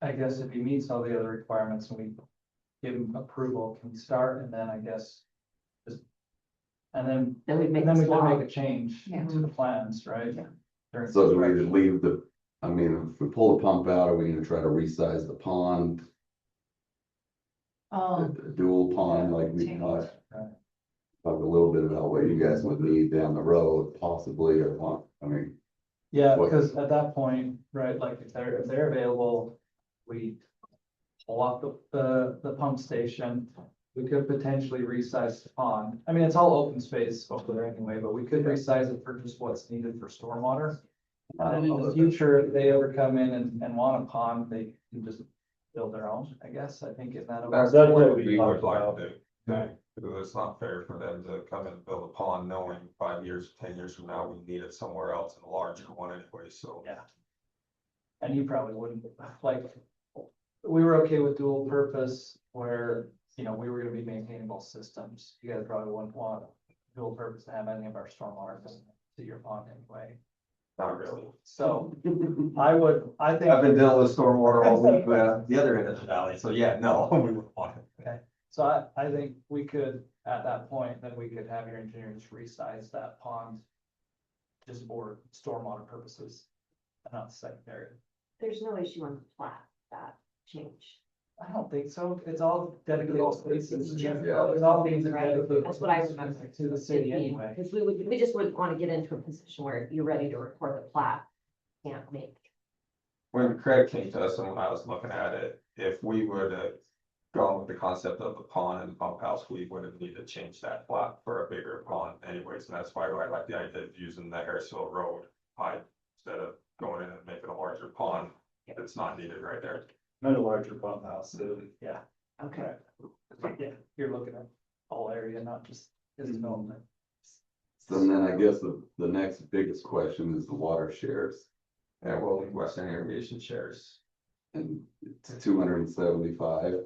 I guess if he meets all the other requirements and we give him approval, can we start, and then I guess just, and then, Then we'd make then a we could swap. make a change Yeah. to the plans, right? Yeah. During So do we construction. leave I mean, if we pull the pump out, are we gonna try to resize the pond, a dual pond like we talked? Right. Talk a little bit about what you guys would need down the road possibly, or want, I mean, Yeah, What- because at that point, right, like if they're available, we pull off the pump station. We could potentially resize the pond. I mean, it's all open space over there anyway, but we could resize it for just what's needed for stormwater. And in the future, if they ever come in and want a pond, they can just build their own, I guess. I think in that. That's That's what what we we would talked like about. to do. Because it's not fair for them to come and build a pond knowing 5 years, 10 years from now, we need it somewhere else in a larger one anyway, so. Yeah. And you probably wouldn't, like, we were okay with dual purpose where, you know, we were gonna be maintaining both systems. You guys probably wouldn't want dual purpose to have any of our stormwater to your pond anyway. Not really. So I think. I've been dealing with stormwater all week, the other end of the valley, so yeah, no, we wouldn't want it. So I think we could, at that point, then we could have your engineers resize that pond just for stormwater purposes and not secondary. There's no issue on the plat, that change. I don't think so. It's all dedicated spaces. It's just- It's all things that are Right, dedicated. that's what I remember. To the city anyway. Because we just wouldn't want to get into a position where you're ready to record the plat, can't make. When Craig came to us and when I was looking at it, if we would have gone with the concept of the pond and pump house, we would have needed to change that plot for a bigger pond anyways, and that's why I like the idea of using the Harrisville Road pipe instead of going in and making a larger pond that's not needed right there. Not a larger pump house, so. Yeah. Okay. Yeah, you're looking at all area, not just his development. so then I guess the next biggest question is the water shares. Yeah, well, Western Irrigation shares And it's 275.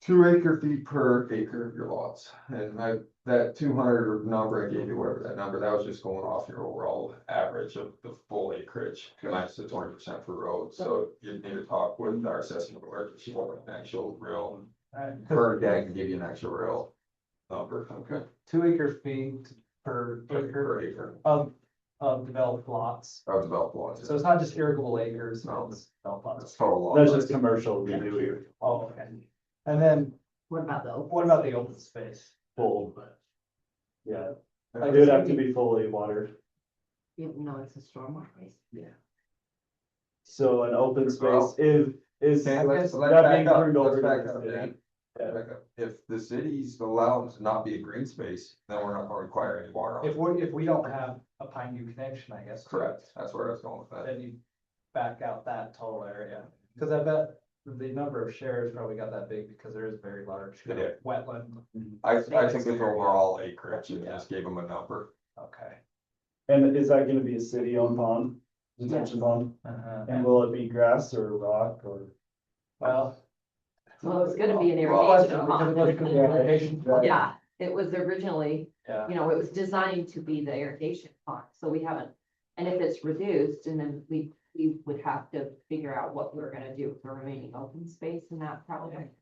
2 acre-feet per acre of your lots, and that 200 number I gave you, whatever that number, that was just going off your overall average of the full acreage, minus the 20% for roads, so you need to talk with our assessment work, if you want an actual real, per guy can give you an actual real number, okay? 2 acre feet per Per acre acre of developed lots. of developed lots. So it's not just irrigable acres, No. it's developed lots. That's total lot. That's just commercial we do here, Oh, okay. And then What about the? what about the open space? full, but. Yeah, Like, it would have to be fully watered. Even though it's a stormwater base. Yeah. So an open space, Is Okay, let's that back being up, turned over let's to back the up, city? Dan. Yeah. Back up. If the city's allowed to not be a green space, then we're not gonna require any water on it. If we don't have a Pine View connection, I guess. Correct, that's where I was going with that. Then you back out that total area, cause I bet the number of shares probably got that big because there is very large Yeah. wetland. I think it's overall acreage, you just gave them a number. Okay. And is that gonna be a city-owned pond, detention pond? And will it be grass or rock or? Well. Well, it's gonna be an Well, irrigation pond. Irrigation. Yeah, it was originally, Yeah. you know, it was designed to be the irrigation pond, so we haven't. And if it's reduced, and then we would have to figure out what we're gonna do with the remaining open space in that project.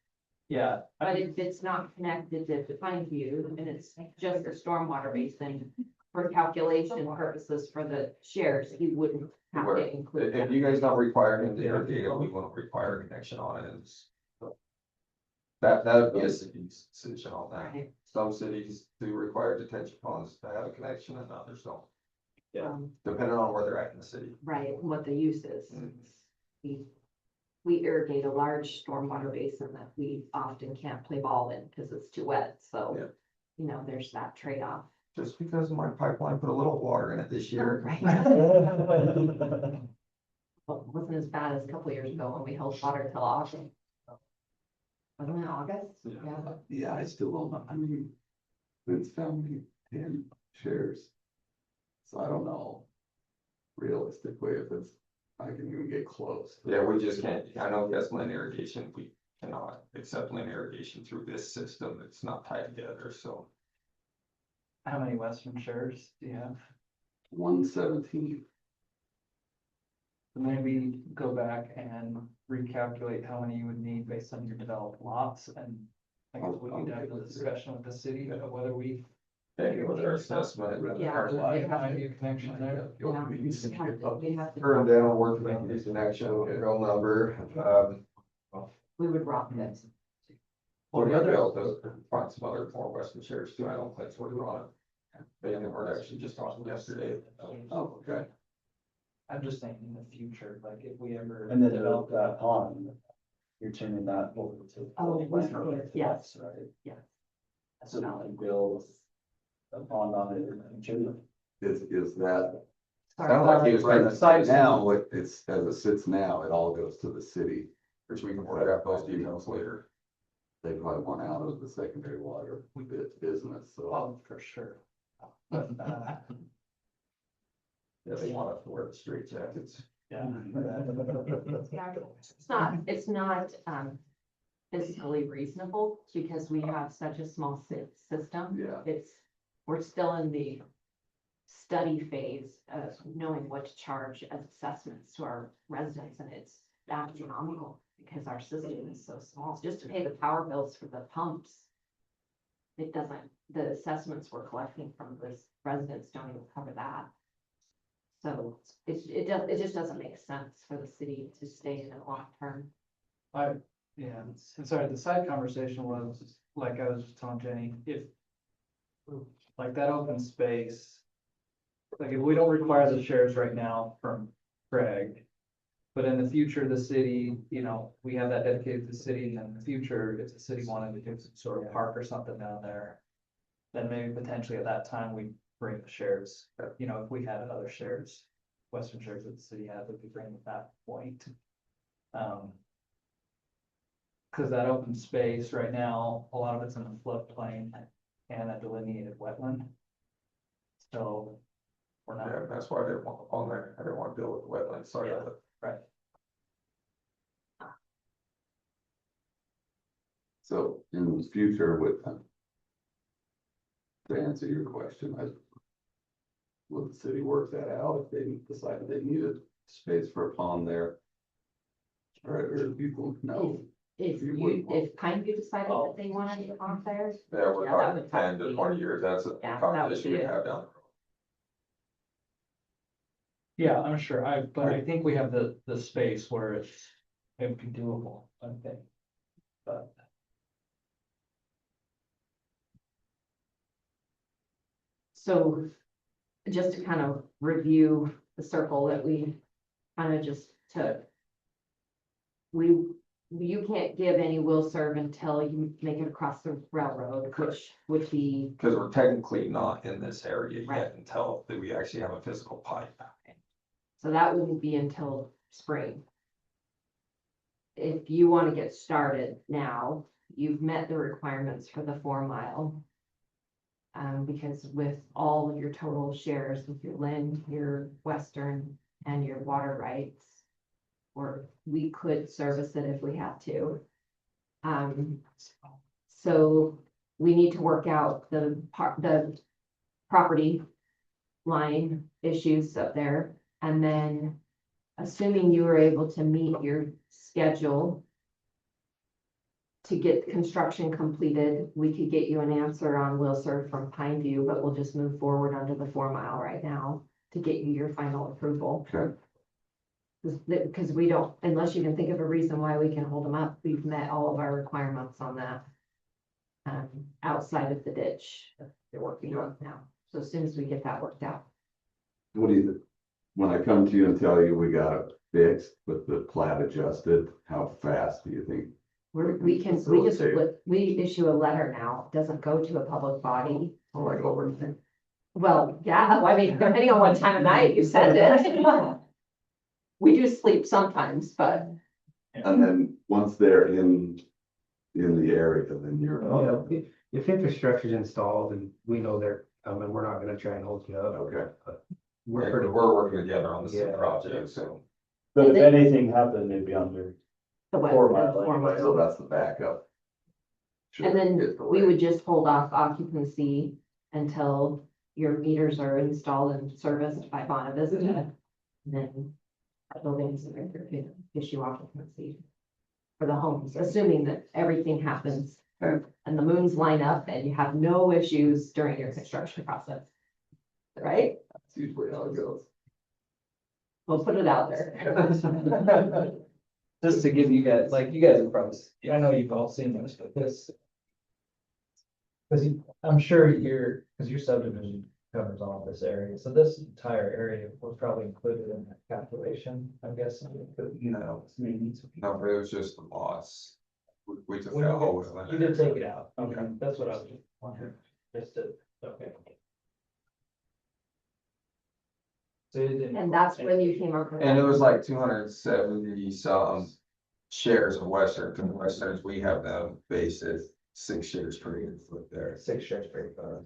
Yeah. But if it's not connected to Pine View, and it's just a stormwater basin for calculation purposes for the shares, you wouldn't have Where- to include If that. you guys don't require him to irrigate it, we won't require a connection on it. That would be a city's decision on that. Right. Some cities do require detention ponds to have a connection and others don't, Um, depending on where they're at in the city. Right, what the use is. Mhm. We irrigate a large stormwater basin that we often can't play ball in because it's too wet, Yeah. so, you know, there's that trade-off. Just because my pipeline put a little water in it this year. Right. Well, it wasn't as bad as a couple years ago when we held water till August. Wasn't it August? Yeah. Yeah, I still don't know, I mean, Vince found me 10 shares. So I don't know. Realistically, if it's, I can even get close. Yeah, we just can't, I know yes, land irrigation, we cannot accept land irrigation through this system, it's not tied together, so. How many Western shares do you have? 117. Maybe go back and recalculate how many you would need based on your developed lots, and I guess we could have a discussion with the city of whether we. Maybe with our assessment. Yeah. our line. Might be a connection there. Yeah, we have to. Current dental work with this connection, real number, We would rock this. well, the other, else, find some other more western shares too, I don't think so, we're on it. They were actually just talking yesterday. Oh, okay. I'm just saying in the future, like if we ever. And then develop that pond, you're turning that over to. Oh, yes. Right? Yes. So now we build a pond on it in the future. Is that, Sounded like he was trying to right now, it's, as it sits now, it all goes to the city. which we can work out those details later. They probably want out of the secondary water business, so. Oh, for sure. But, Yeah, they want us to wear the straight jackets. yeah. It's not, fiscally reasonable because we have such a small system. Yeah. We're still in the study phase of knowing what to charge as assessments to our residents, and it's astronomical because our system is so small. Just to pay the power bills for the pumps, it doesn't, the assessments we're collecting from the residents don't even cover that. So it just doesn't make sense for the city to stay in it long term. Yeah, and sorry, the side conversation was, like I was just telling Jenny, if. Like that open space. Like if we don't require the shares right now from Greg. But in the future, the city, you know, we have that dedicated to the city, and in the future, if the city wanted to do some sort of park or something down there. Then maybe potentially at that time, we bring the shares, you know, if we had other shares, Western shares that the city had, we could bring them at that point. Cause that open space right now, a lot of it's in the floodplain and a delineated wetland. So we're not, Yeah, that's why I didn't want on there, I didn't want to deal with the wetlands, sorry. Yeah. right, So in the future with, to answer your question, will the city work that out if they decide they needed space for a pond there? Or people know, If Pine View decided that they wanted to pump theirs, Yeah, we're Yeah, that talking would have 10 to to be- 20 years, that's a Yeah, that conversation would we be have down yeah, I'm sure, but I think we have the space where it would be doable, I think. But. so just to kind of review the circle that we kind of just took. you can't give any will serve until you make it across the railroad, which would be, Because we're technically not in this area Right. yet until that we actually have a physical pipe. so that wouldn't be until spring. If you want to get started now, you've met the requirements for the 4 mile. Because with all of your total shares with your Lynn, your Western, and your water rights, or we could service it if we had to. So we need to work out the property line issues up there, and then assuming you were able to meet your schedule to get construction completed, we could get you an answer on will serve from Pine View, but we'll just move forward under the 4 mile right now to get you your final approval. Okay. Because we don't, unless you can think of a reason why we can hold them up, we've met all of our requirements on that. Outside of the ditch that they're working on now. So as soon as we get that worked out. What do you think? When I come to you and tell you we got it fixed with the plat adjusted, how fast do you think? We issue a letter now, it doesn't go to a public body. Like over? Well, yeah, I mean, depending on what time of night you send it. We do sleep sometimes, but And then once they're in the area, then you're. Oh, yeah, if infrastructure's installed and we know they're coming, we're not gonna try and hold you up. Okay. We're pretty, We're working together on the same Yeah. project, so. But if anything happened, it'd be under. the west. 4 mile, the 4 anyway, So mile. that's the backup. And then Should get we delayed. would just hold off occupancy until your meters are installed and serviced by Bonavista. And then our buildings are issue occupancy for the homes, assuming that everything happens Okay. and the moons line up and you have no issues during your construction process. Right? That's usually how it goes. We'll put it out there. Just to give you guys, like, you guys have probably, I know you've all seen this, but this. Cause I'm sure cause your subdivision covers all this area, so this entire area was probably included in that calculation, I'm guessing. No, no, but it was just the loss. We took When that you whole. did- You did take it out, okay, that's what I was wondering, just to, okay. So you didn't. And that's when you came up with. And it that. was like 270 some shares of Western, because Westerns, we have them based at 6 shares per unit foot there. 6 shares per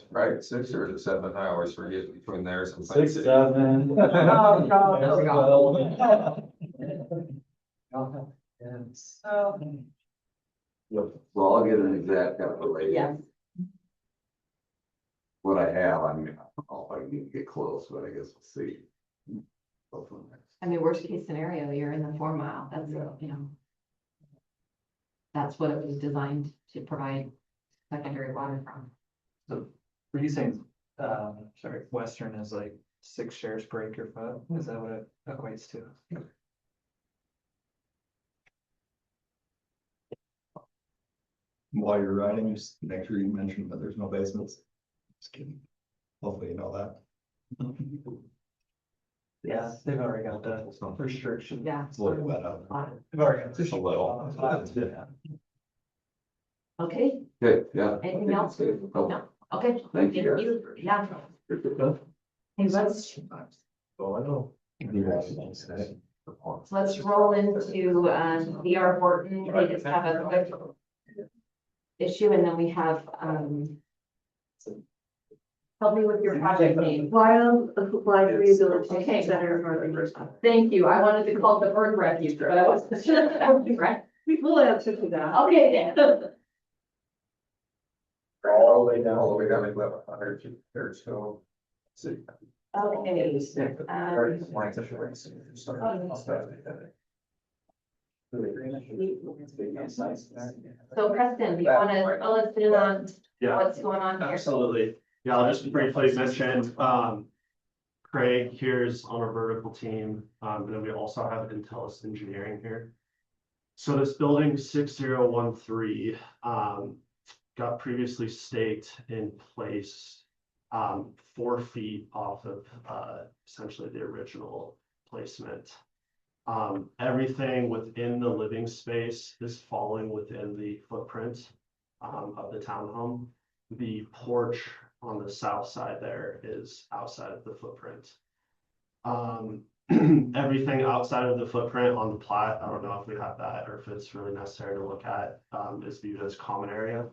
Right, 6 or 7, I always forget between theirs and. 6, 7. Oh, God, there we Well, I'll get an exact calculation. Yes, What I have, I mean, I don't know if I can even get close, but I guess we'll see. Go from there. I mean, worst case scenario, you're in the 4 mile, that's, that's what it was designed to provide secondary water from. So, were you saying, sorry, Western is like 6 shares per acre foot, is that what it equates to? While you're riding, just make sure you mention that there's no basements. Just kidding. Hopefully you know that. Yeah, they've already got the restriction. Yeah. It's a little wet out. They've already got. Just a little. Okay, Okay, yeah. anything else? Oh, No, okay. Thank you. Yeah. Hey, let's, Oh, I know. let's roll into, VR Horton, they just have a quick issue, and then we have, help me with your project name. Wild Applied Rehabilitation Okay. Center. Thank you, I wanted to call it the bird refuge, but I wasn't sure that would be right. We'll answer to that. Okay, then. All the way down, 1100 feet there, so. See. Okay. So Preston, you wanna fill us in on Yeah, what's going on here? absolutely. Yeah, I'll just briefly mention, Craig here's on our vertical team, and then we also have Intellis Engineering here. So this building 6013, got previously staked in place, 4 feet off of, essentially the original placement. Everything within the living space is falling within the footprint of the townhome. The porch on the south side there is outside of the footprint. Everything outside of the footprint on the plat, I don't know if we have that or if it's really necessary to look at, is viewed as common area.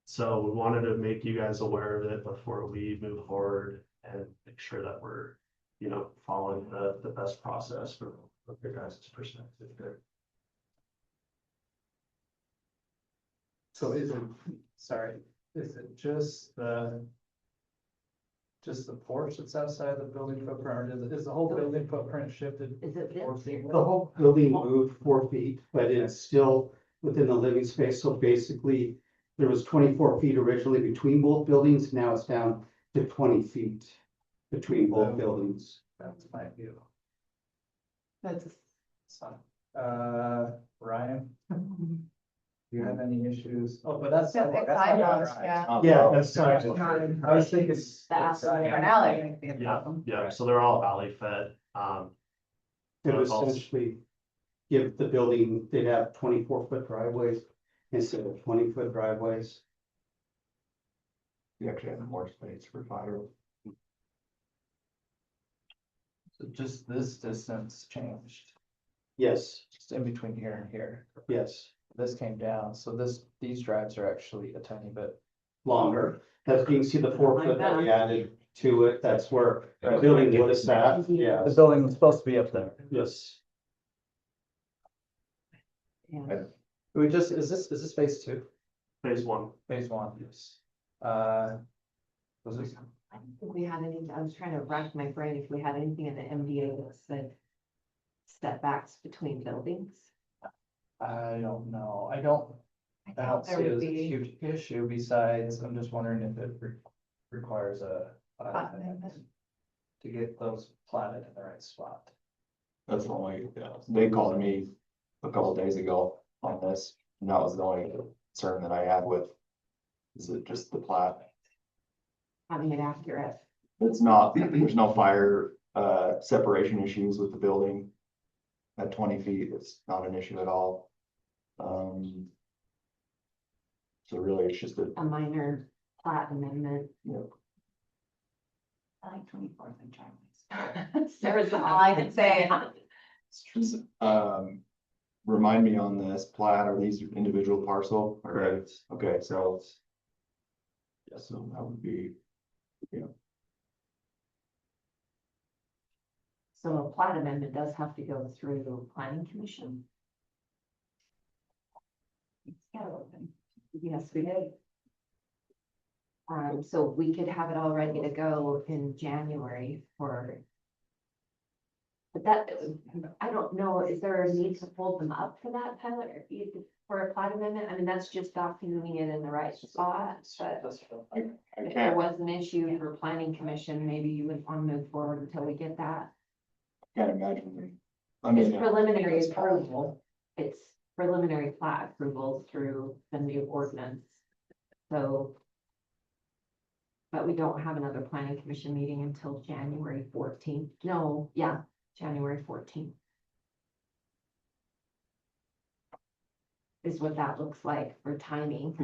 So we wanted to make you guys aware of it before we move forward and make sure that we're, following the best process from your guys' perspective there. So is it, sorry, is it just the porch that's outside the building footprint, or is the whole building footprint shifted? Is it this here? The whole building moved 4 feet, but it's still within the living space, so basically, there was 24 feet originally between both buildings, now it's down to 20 feet between both buildings. That's my view. That's, Ryan? Do you have any issues? Oh, but that's. That's sidewalks, yeah. Yeah, that's sorry. right. I was thinking. an alley. Yeah, so they're all alley fed. It would essentially give the building, they'd have 24-foot driveways instead of 20-foot driveways. You actually have more space for fire. So just this distance changed, Yes, just in between here and here. yes, This came down, so these drives are actually a tiny bit. longer. As you can see, the 4 foot that we added to it, that's where the building would have sat. Yeah. The building was supposed to be up there. Yes. Yeah. We just, is this phase 2? Phase one. Phase 1. Yes. Was this? I don't think we had any, I was trying to rack my brain if we had anything in the MDA that said setbacks between buildings. I don't know, I I don't thought see there it would as a be. huge issue, besides, I'm just wondering if it requires a to get those platted in the right spot. That's the only, they called me a couple days ago on this, and that was the only concern that I had with. Is it just the plat? Having it accurate. It's not, there's no fire, separation issues with the building. At 20 feet, it's not an issue at all. So really, it's just A minor plat amendment. I like 24th and driveways. Sarah's All I can say. Remind me on this plat, are these individual parcel? Correct. Okay, so. Yeah, so that would be, So a plat amendment does have to go through the planning commission. Yes, we did. So we could have it all ready to go in January for. But that, I don't know, is there a need to hold them up for that, Tyler, for a plat amendment? I mean, that's just documenting it in the right spot, but if there was an issue for planning commission, maybe you would want to move forward until we get that. can't imagine. I It's mean, preliminary approval. It's preliminary plat approval through the new ordinance. So. But we don't have another planning commission meeting until January 14th. No, yeah, January 14th. Is what that looks like for timing.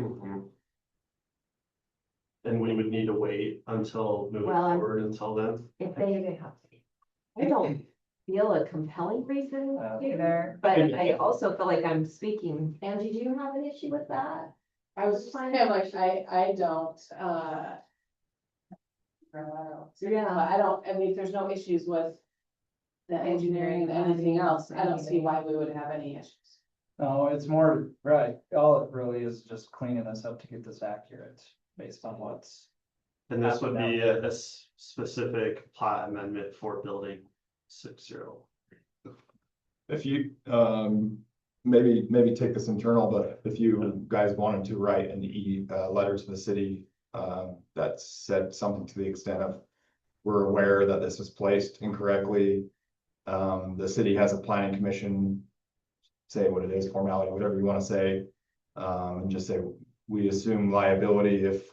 And we would need to wait until moving Well, forward until then. If they, I don't feel a compelling reason Either. but I also feel like I'm speaking. Angie, do you have an issue with that? I was just kind of like, I don't, Yeah. I don't, I mean, if there's no issues with the engineering and anything else, I don't see why we would have any issues. No, it's more, right, all it really is just cleaning this up to get this accurate based on what's. And this would be a specific plat amendment for building 60. if you, maybe take this internal, but if you guys wanted to write an letter to the city. That said something to the extent of, we're aware that this was placed incorrectly. The city has a planning commission. Say what it is, formality, whatever you want to say. And just say, we assume liability if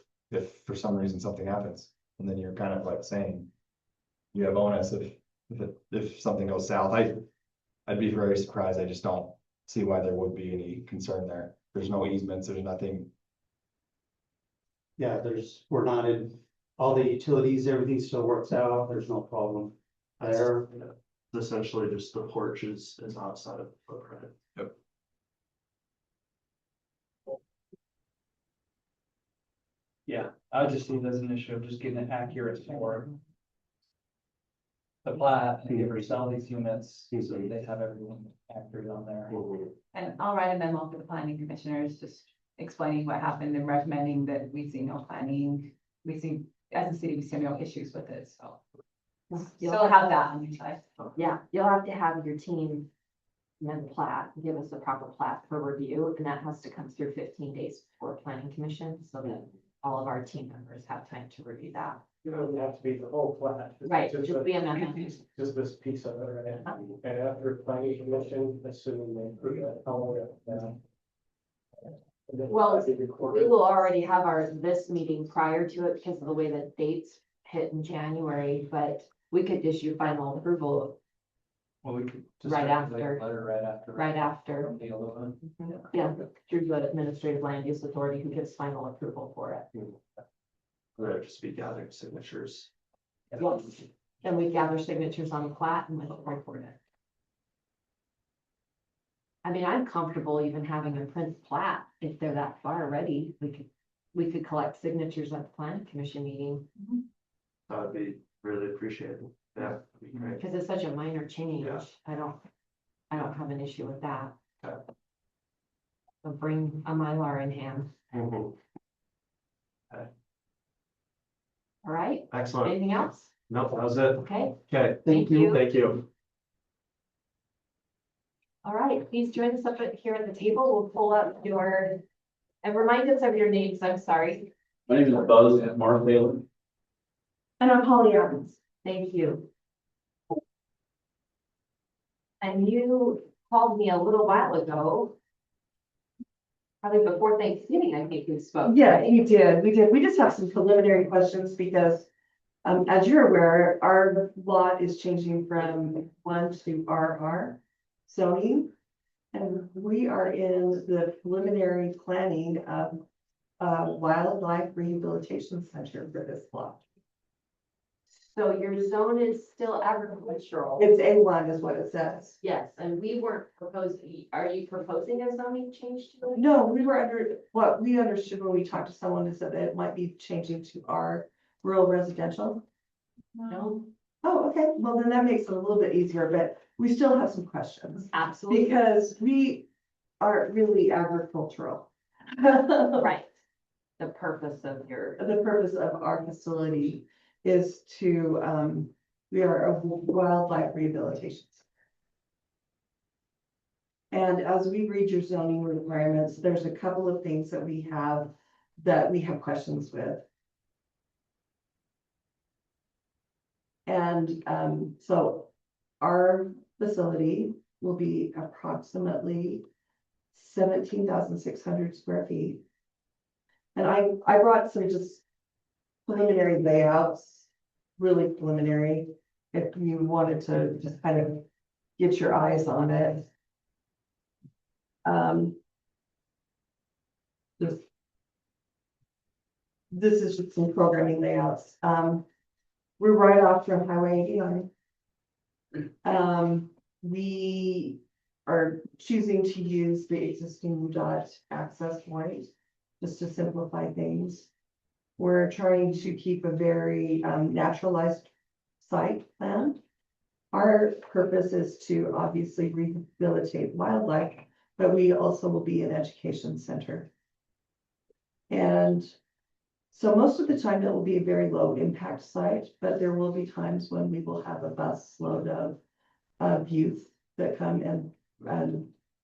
for some reason something happens. And then you're kind of like saying, you have onus if if something goes south, I'd be very surprised. I just don't see why there would be any concern there. There's no easements, there's nothing. Yeah, we're not in, all the utilities, everything still works out, there's no problem there. Essentially just the porch is outside of the footprint. Yeah, I just see it as an issue of just getting it accurate for the plat and give sell these units, so they have everything accurate on there. And I'll write a memo for the planning commissioners, just explaining what happened and recommending that we see no planning. We see, as a city, we see no issues with it, so. Still have that on your side. Yeah, you'll have to have your team amend the plat, give us a proper plat for review, and that has to come through 15 days before planning commission, so that all of our team members have time to review that. It doesn't have to be the whole plat. Right, Just just a- the amendment. Just this piece of it, right? And after planning commission, assuming they approve it, how long it. Well, we will already have this meeting prior to it because of the way that dates hit in January, but we could issue final approval Well, we could. just Right circulate a after. Letter right after. right after. The 11th. Yeah, through the administrative land use authority who gives final approval for it. Or just be gathering signatures. Yes, and we gather signatures on the plat and we report it. I mean, I'm comfortable even having a print plat if they're that far ready. We could collect signatures at the planning commission meeting That would be really appreciated. Yeah, that'd be great. because it's such a minor change. Yeah. I don't have an issue with that. Okay. So bring a Mylar in hand. Mhm. All right, Excellent. anything else? Nope, that was it. Okay, Okay, thank you. thank you. All right, please join us up here at the table. We'll pull up and remind us of your names. I'm sorry. My name is Buzz Mark Taylor. And I'm Holly Evans. Thank you. And you called me a little while ago. Probably before Thanksgiving, I think we spoke. Yeah, right? you did. We did. We just have some preliminary questions because, as you're aware, our lot is changing from 1 to RR zoning. And we are in the preliminary planning of wildlife rehabilitation center for this lot. So your zone is still agricultural. It's A1 is what it says. Yes, and we weren't proposing, are you proposing a zoning change to it? No, we were what we understood when we talked to someone is that it might be changing to our rural residential. No, Oh, okay. Well, then that makes it a little bit easier, but we still have some questions absolutely. because we aren't really agricultural. Right. The purpose of your, The purpose of our facility is to, we are a wildlife rehabilitation center. And as we read your zoning requirements, there's a couple of things that we have questions with. And so our facility will be approximately 17,600 square feet. And I brought some just preliminary layouts, really preliminary, if you wanted to just kind of get your eyes on it. This is just some programming layouts. We're right off from Highway 89. We are choosing to use the existing dot access point just to simplify things. We're trying to keep a very naturalized site plan. Our purpose is to obviously rehabilitate wildlife, but we also will be an education center. And so most of the time it will be a very low impact site, but there will be times when we will have a bus load of youth that come and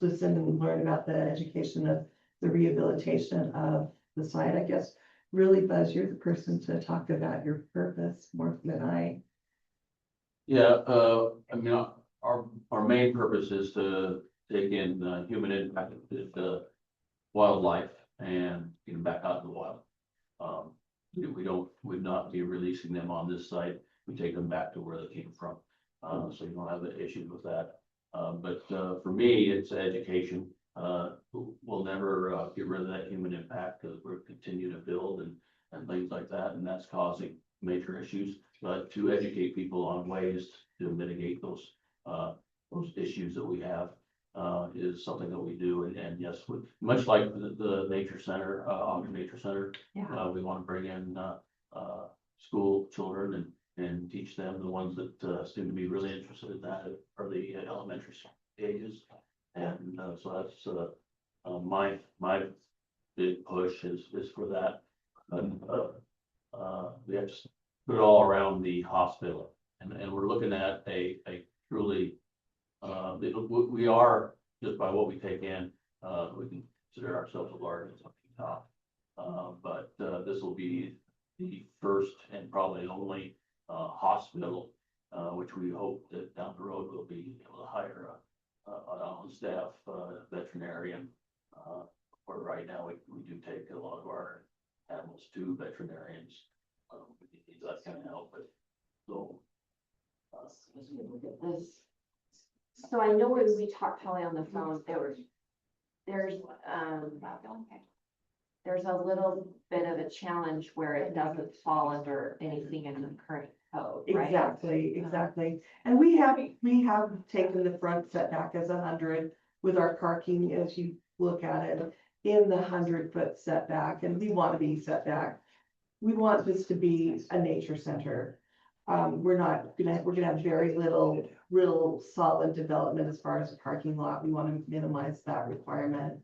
listen and learn about the education of the rehabilitation of the site. I guess really, Buzz, you're the person to talk about your purpose more than I. Yeah, I mean, our main purpose is to take in human impact to wildlife and get them back out in the wild. Would not be releasing them on this site. We take them back to where they came from. so you don't have the issues with that. But for me, it's education. We'll never get rid of that human impact because we're continuing to build and things like that, and that's causing major issues. But to educate people on ways to mitigate those issues that we have is something that we do. And yes, much like the nature center, Ogden Nature Center, we want to bring in school children and teach them. The ones that seem to be really interested in that are the elementary ages. And so that's my big push is for that. We have to put it all around the hospital, and we're looking at a truly we are, just by what we take in, we can consider ourselves a large top. But this will be the first and probably only hospital, which we hope that down the road we'll be able to hire an on-staff veterinarian. Where right now we do take a lot of our animals to veterinarians. We need that kind of help, but so. Let's look at this. So I know when we talked Holly on the phone, there's a little bit of a challenge where it doesn't fall under anything in the current code, right? Exactly. And we have taken the front setback as 100 with our parking, as you look at it, in the 100-foot setback, and we want to be set back. We want this to be a nature center. We're gonna have very little real solid development as far as a parking lot. We want to minimize that requirement.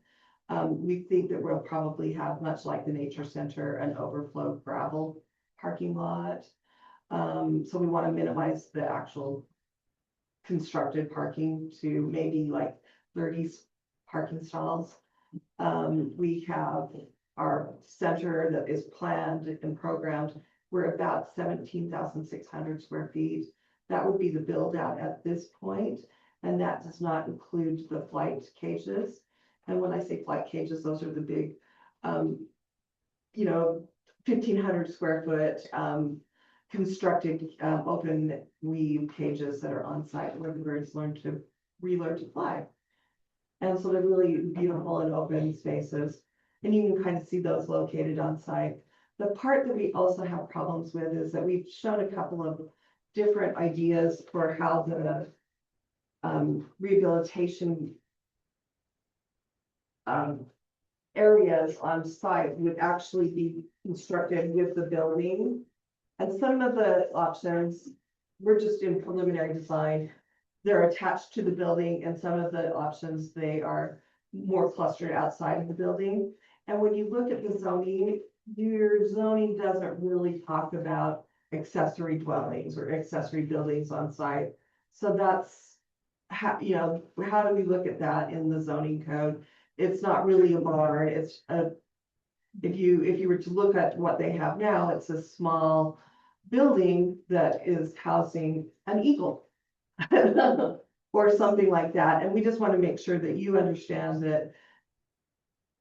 We think that we'll probably have, much like the nature center, an overflow gravel parking lot. So we want to minimize the actual constructed parking to maybe like 30 parking stalls. We have our center that is planned and programmed. We're about 17,600 square feet. That would be the build out at this point, and that does not include the flight cages. And when I say flight cages, those are the big, 1,500 square foot constructed open weave cages that are on site where the birds relearn to fly. And so they're really beautiful and open spaces, and you can kind of see those located on site. The part that we also have problems with is that we've shown a couple of different ideas for how the rehabilitation areas on site would actually be constructed with the building. And some of the options, we're just in preliminary design. They're attached to the building, and some of the options, they are more clustered outside of the building. And when you look at the zoning, your zoning doesn't really talk about accessory dwellings or accessory buildings on site. So that's how do we look at that in the zoning code? It's not really a barn. It's if you were to look at what they have now, it's a small building that is housing an eagle or something like that. And we just want to make sure that you understand that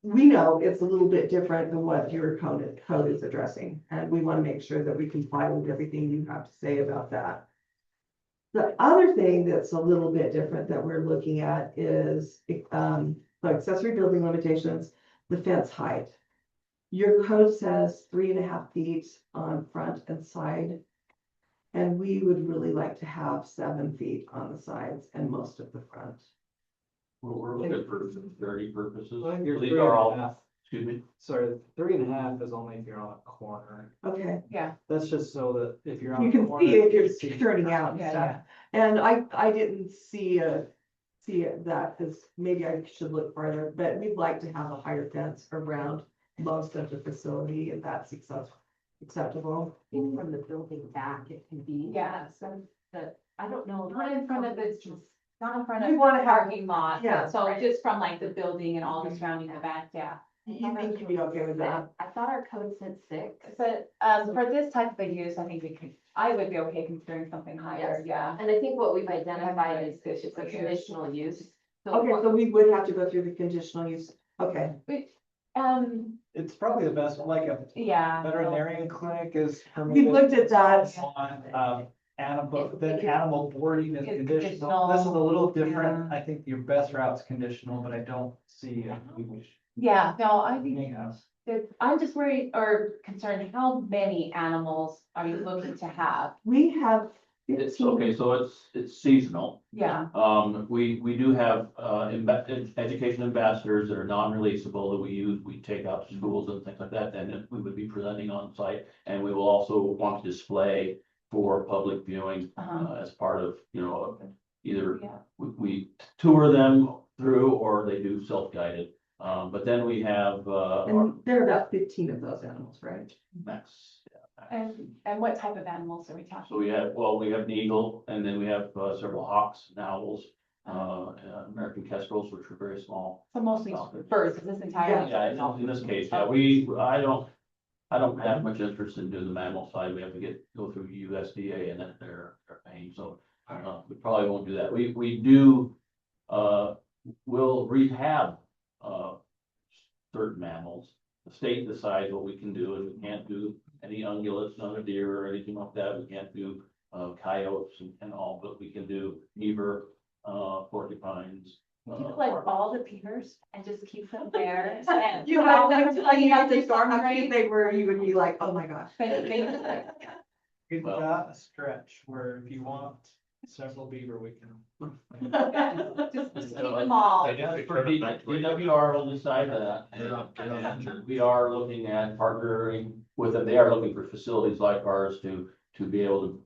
we know it's a little bit different than what your code is addressing. And we want to make sure that we comply with everything you have to say about that. The other thing that's a little bit different that we're looking at is the accessory building limitations, the fence height. Your code says 3.5 feet on front and side. And we would really like to have 7 feet on the sides and most of the front. We're looking for 30 purposes. I think you're These 3.5. are all, excuse me. Sorry, 3.5 is only if you're on a corner. Okay, That's just so that if you're on you a can corner. see if you can you're turning out and Yeah, stuff. And I didn't see that, because maybe I should look further, but we'd like to have a higher fence around most of the facility if that's acceptable. I think from the building back, it can be. Yeah. That, I don't know. Not in front of the, not in front of We the wanna have- parking lot. yeah, So right. just from like the building and all the surrounding the back, yeah. You think you'd be okay with that? I thought our code said 6. But for this type of a use, I think I would be okay considering something higher, Yes. yeah. And I think what we've identified is that it's a conditional use. Okay, so we would have to go through the conditional use. Okay, It's probably the best, like a Yeah. veterinarian clinic is. we looked at that. animal boarding is It's conditional. This is a little different. yeah. I think your best route's conditional, but I don't see. Yeah, no, I think Anything else? I'm just worried or concerned, how many animals are you looking to have? We have It's 15. okay, so it's seasonal. Yeah, We do have, education ambassadors that are non-releasable that we use, we take out to schools and things like that, and we would be presenting on site. And we will also want to display for public viewing, as part of, either yeah. we tour them through or they do self-guided. But then we have, our And there are about 15 of those animals, right? max. Yeah, max. And what type of animals are we talking? So we have an eagle, and then we have several hawks and owls, American kestrels, which are very small. So mostly birds, is this entire? Yeah, in this case, yeah, I don't have much interest in doing the mammal side. We have to go through USDA and then they're paying, so we probably won't do that. We do, we'll rehab certain mammals. The state decides what we can do, and we can't do any ungulates, none of deer or anything like that. We can't do coyotes and all, but we can do beaver, porcupines. Do you collect all the beavers and just keep them there? You have the storm drain, they were, you would be like, oh my gosh. We've got a stretch where if you want several beaver, we can. Just keep them all. DWR will decide that. And we are looking at partnering with them. They are looking for facilities like ours to be able to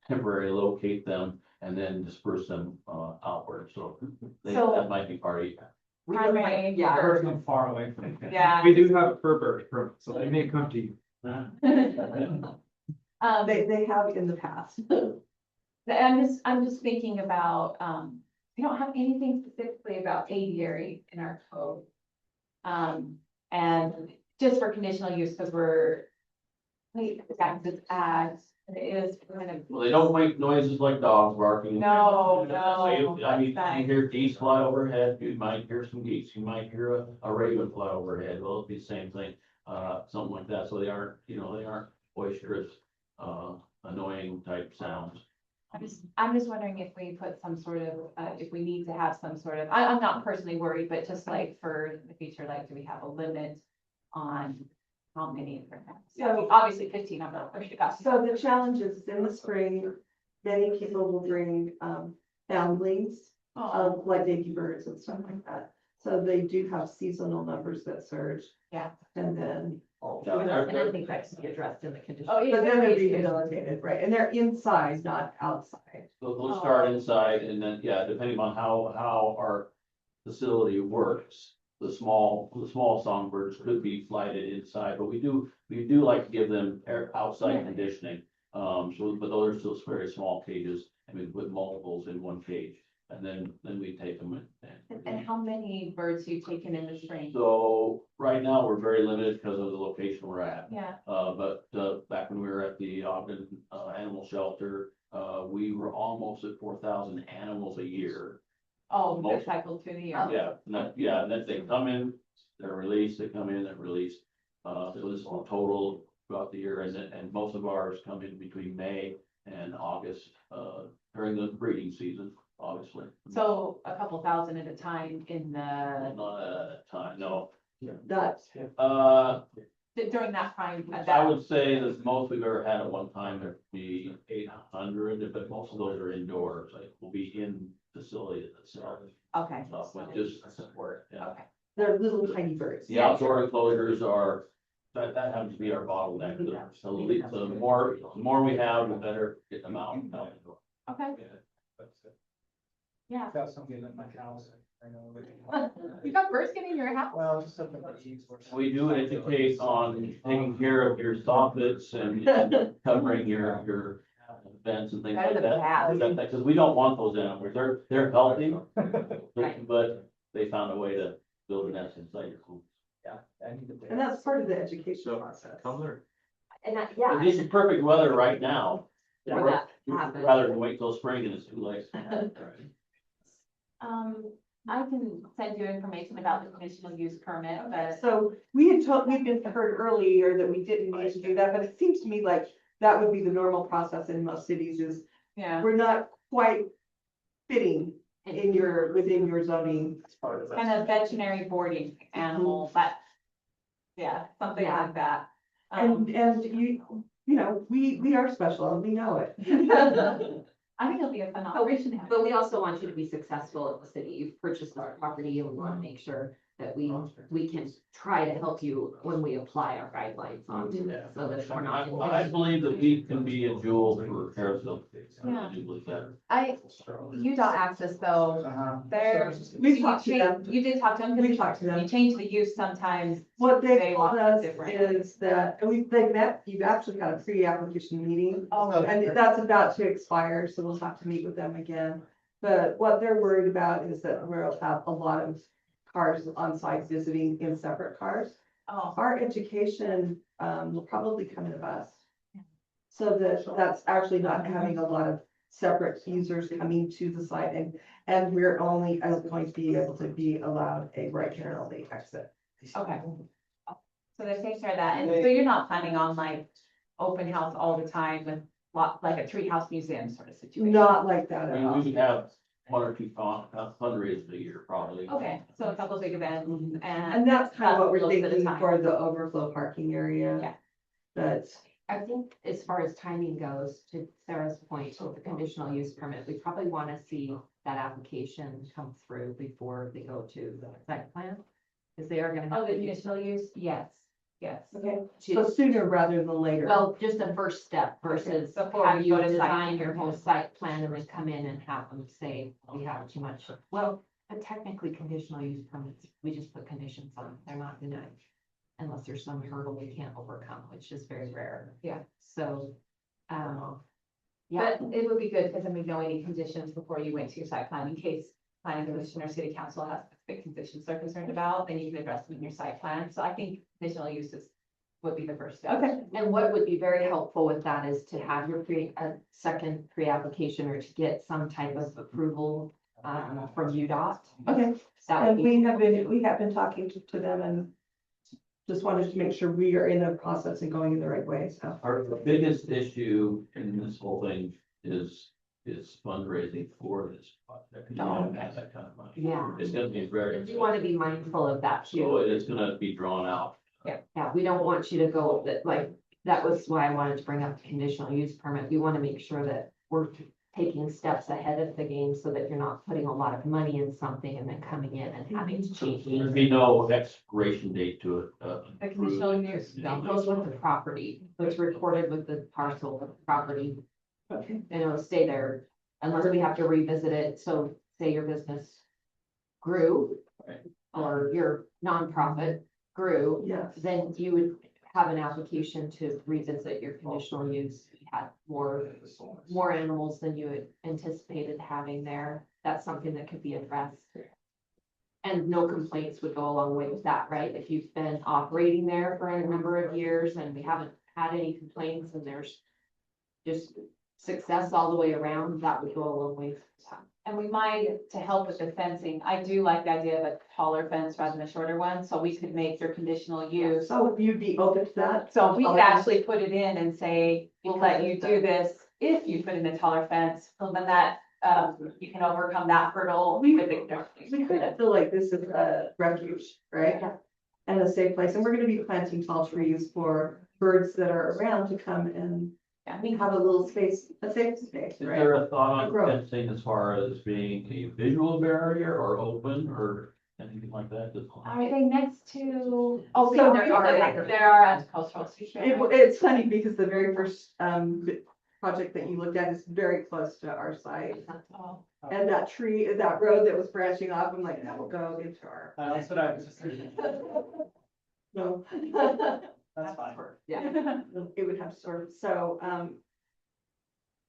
temporarily locate them and then disperse them outward. So that might be part of it. Primary. Yeah, I heard them far away from. Yeah. We do have a fur bird permit, so they may come to you. They have in the past. I'm just thinking about, we don't have anything specifically about aviary in our code. And just for conditional use, because it's ag, and it is kind of. Well, they don't make noises like dogs barking. No. I mean, you hear geese fly overhead, you might hear some geese, you might hear a raven fly overhead. Well, it'll be the same thing, something like that. So they aren't boisterous, annoying type sounds. I'm just wondering if we put some sort of, if we need to have some sort of, I'm not personally worried, but just like for the future, like, do we have a limit on how many? So obviously 15, I'm not worried about. So the challenge is in the spring, many people will bring foundlings of like baby birds and stuff like that. So they do have seasonal numbers that surge. Yeah. And then. And I think that should be addressed in the condition. Oh, yeah. But then they're rehabilitated, right? And they're inside, not outside. So they'll start inside and then, yeah, depending on how our facility works, the small songbirds could be flighted inside, but we do like to give them outside conditioning. But those are still very small cages, and we put multiples in one cage, and then we take them. And how many birds you've taken in the spring? So right now, we're very limited because of the location we're at. Yeah. But back when we were at the Ogden Animal Shelter, we were almost at 4,000 animals a year. Oh, they're cycled through the year. Yeah, and then they come in, they're released, they come in, they're released. It was total throughout the year, and most of ours come in between May and August, during the breeding season, obviously. So a couple thousand at a time in the, Not at a time, no. That's. during that time. I would say the most we've ever had at one time, there'd be 800, but most of those are indoors, like will be in facility itself. Okay. With just support, yeah. Okay. They're little tiny birds. The outdoor enclosures are, that happens to be our bottleneck. So the more we have, the better get them out. Okay. Yeah. Got something at my house. I know. You got birds getting in your house? Well, just something that eats. We do educate on taking care of your soffits and covering your vents and things like that. Because we don't want those animals. They're healthy, but they found a way to build a nest inside your home. Yeah. And that's part of the education process. Come learn. And This is perfect weather right now. For that to happen. Rather than wait till spring and it's too late. I can send you information about the conditional use permit, but. So we've been heard earlier that we didn't need to do that, but it seems to me like that would be the normal process in most cities is, Yeah, we're not quite fitting in your, within your zoning. kind of veterinary boarding animal, but. Yeah, something Yeah. like that. And you know, we are special and we know it. I think it'll be a fun But operation. but we also want you to be successful in the city. You've purchased our property and we want to make sure that we can try to help you when we apply our guidelines onto it, so that we're not. I believe that we can be a jewel for Harrisville. Yeah. I do believe that. UDOT access though, there. We've talked to them. You did talk to them? 'Cause We talked to them. You change the use sometimes. What They they want told us different. is that, and they've met, you've actually got a pre-application meeting. Oh, And that's about to expire, so we'll have to meet with them again. But what they're worried about is that we'll have a lot of cars on site visiting in separate cars. Oh, Our education, will probably come in a bus. So that's actually not having a lot of separate users coming to the site and we're only going to be able to be allowed a right turn only exit. okay. So they're taking care of that, and so you're not planning on like open house all the time with like a treehouse museum sort of situation? Not like that I at mean, all. we have one or two fundraisers a year probably. Okay, so a couple of big events and. And that's kind of what we're a little bit of thinking time. for the overflow parking area. Yeah. But I think as far as timing goes, to Sarah's point, with the conditional use permit, we probably want to see that application come through before they go to the site plan. Because they are gonna have. Oh, the to do- conditional use? Yes. Yes. okay, so sooner rather than later. Well, just the first step versus Before have we you go to site design plan. your whole site plan and then come in and have them say, we have too much. Well, but technically conditional use permits, we just put conditions on, they're not denied. Unless there's some hurdle we can't overcome, which is very rare. Yeah. So, yeah, But it would be good because then we know any conditions before you went to your site plan in case planning commission or city council has specific conditions they're concerned about, then you can address them in your site plan. So I think conditional uses would be the first step. okay. And what would be very helpful with that is to have your a second pre-application or to get some type of approval, from UDOT. Okay, That would and be. we have been talking to them and just wanted to make sure we are in the process and going in the right way, so. Our biggest issue in this whole thing is fundraising for this project. You don't have that kind of money. Yeah. It's gonna be very. And you want to be mindful of that So too. it's gonna be drawn out. Yeah, we don't want you to go that, like, that was why I wanted to bring up the conditional use permit. We want to make sure that we're taking steps ahead of the game so that you're not putting a lot of money in something and then coming in and having to change. There'd be no expiration date to it. The conditional use. It goes with the property, it's recorded with the parcel of the property, Okay. and it'll stay there unless we have to revisit it. So say your business grew Right. or your nonprofit grew, Yes. then you would have an application to revisit your conditional use. You had more animals than you had anticipated having there. That's something that could be addressed. And no complaints would go a long way with that, right? If you've been operating there for a number of years and we haven't had any complaints and there's just success all the way around, that would go a long way. And we might, to help with the fencing, I do like the idea of a taller fence rather than a shorter one, so we could make your conditional use. So you'd be open to that? So we could Taller fence? actually put it in and say, we'll let you do this if you put in a taller fence, and then that, you can overcome that hurdle with the. We kind of feel like this is a refuge, right? And a safe place, and we're gonna be planting tall trees for birds that are around to come and have a little space, a safe space, Is right? there a thought on Growth. fencing as far as being a visual barrier or open or anything like that? Are they next to? Oh, So there we- are agricultural. It's funny because the very first, project that you looked at is very close to our site. Oh. And that tree, that road that was branching off, I'm like, that will go into our. That's what I was just thinking. No. That's fine. Yeah. It would have sort of, so,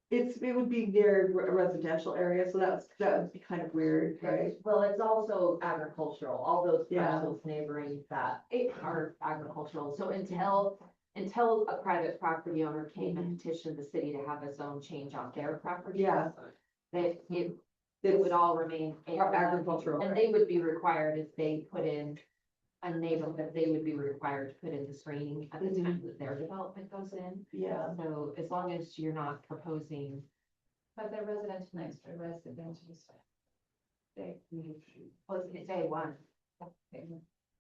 it would be near a residential area, so that would be kind of weird, right? Well, it's also agricultural, all those Yeah. parcels neighboring that are agricultural, so until a private property owner came and petitioned the city to have a zone change on their property. Yeah. It would all remain Agricultural. and they would be required if they put in a neighborhood, they would be required to put in the screening at the time that their development goes in. Yeah. So as long as you're not proposing, But they're residential next to residential. well, it's day one.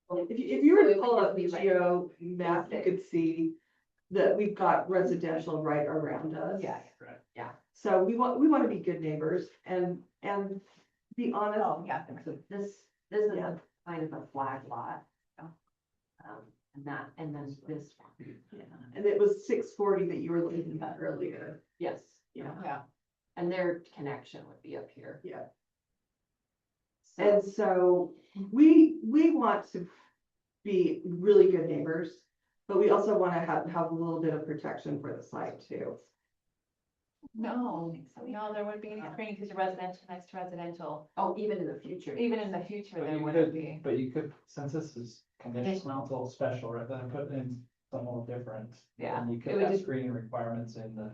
If you were So to it would pull just up be the like geo map, you could see that we've got residential right around us. Yeah. So we want to be good neighbors and be honest. Oh, yeah. This is Yeah. a kind of a flag lot. And then this one. Yeah, and it was 640 that you were looking at earlier. Yes, Yeah. Yeah. and their connection would be up here. Yeah. So, And so we want to be really good neighbors, but we also want to have a little bit of protection for the site too. No, there wouldn't be any screening because you're residential next to residential. oh, even in the future. Even in the future, But there you wouldn't could, be. but you could, since this is conditional until special, right, then put in something different. Yeah, And you it could would have just- screening requirements in the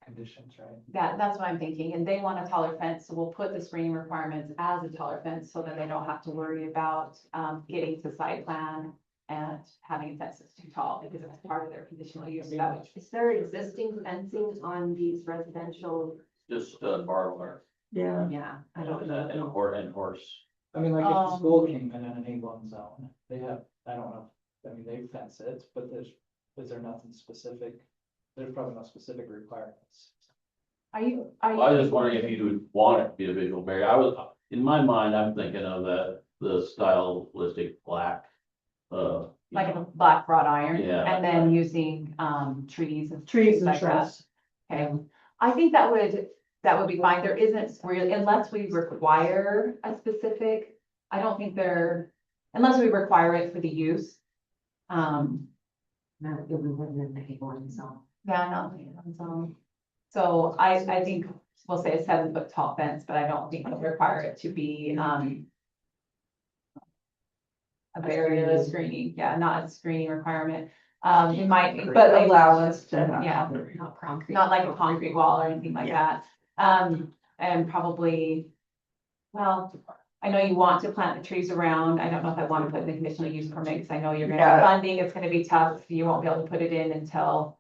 conditions, right? That's what I'm thinking, and they want a taller fence, so we'll put the screening requirements as a taller fence so that they don't have to worry about getting to site plan and having a fence that's too tall because it's part of their conditional use. That would- Is there existing fencing on these residential? Just barbed wire Yeah. Yeah, I don't and know. and horse. I mean, like if the school came in an A1 zone, they have, I don't know, I mean, they fence it, but is there nothing specific? There's probably no specific requirements. Are you? I was just wondering if you would want it to be a visual barrier. In my mind, I'm thinking of the stylistic black. Like a black wrought iron? Yeah. And then using trees and. Trees and like that. shrubs. Okay, I think that would be fine. There isn't really, unless we require a specific, I don't think unless we require it for the use. No, it would live in the A1 zone. Yeah, no, so I think we'll say a 7-foot tall fence, but I don't think we'll require it to be, a barrier screening, yeah, not a screening requirement. It might, But allow us to have. yeah, Not concrete. not like a concrete wall or anything like that. And probably, well, I know you want to plant the trees around. I don't know if I want to put in the conditional use permit, because I know you're gonna have Yeah. funding, it's gonna be tough. You won't be able to put it in until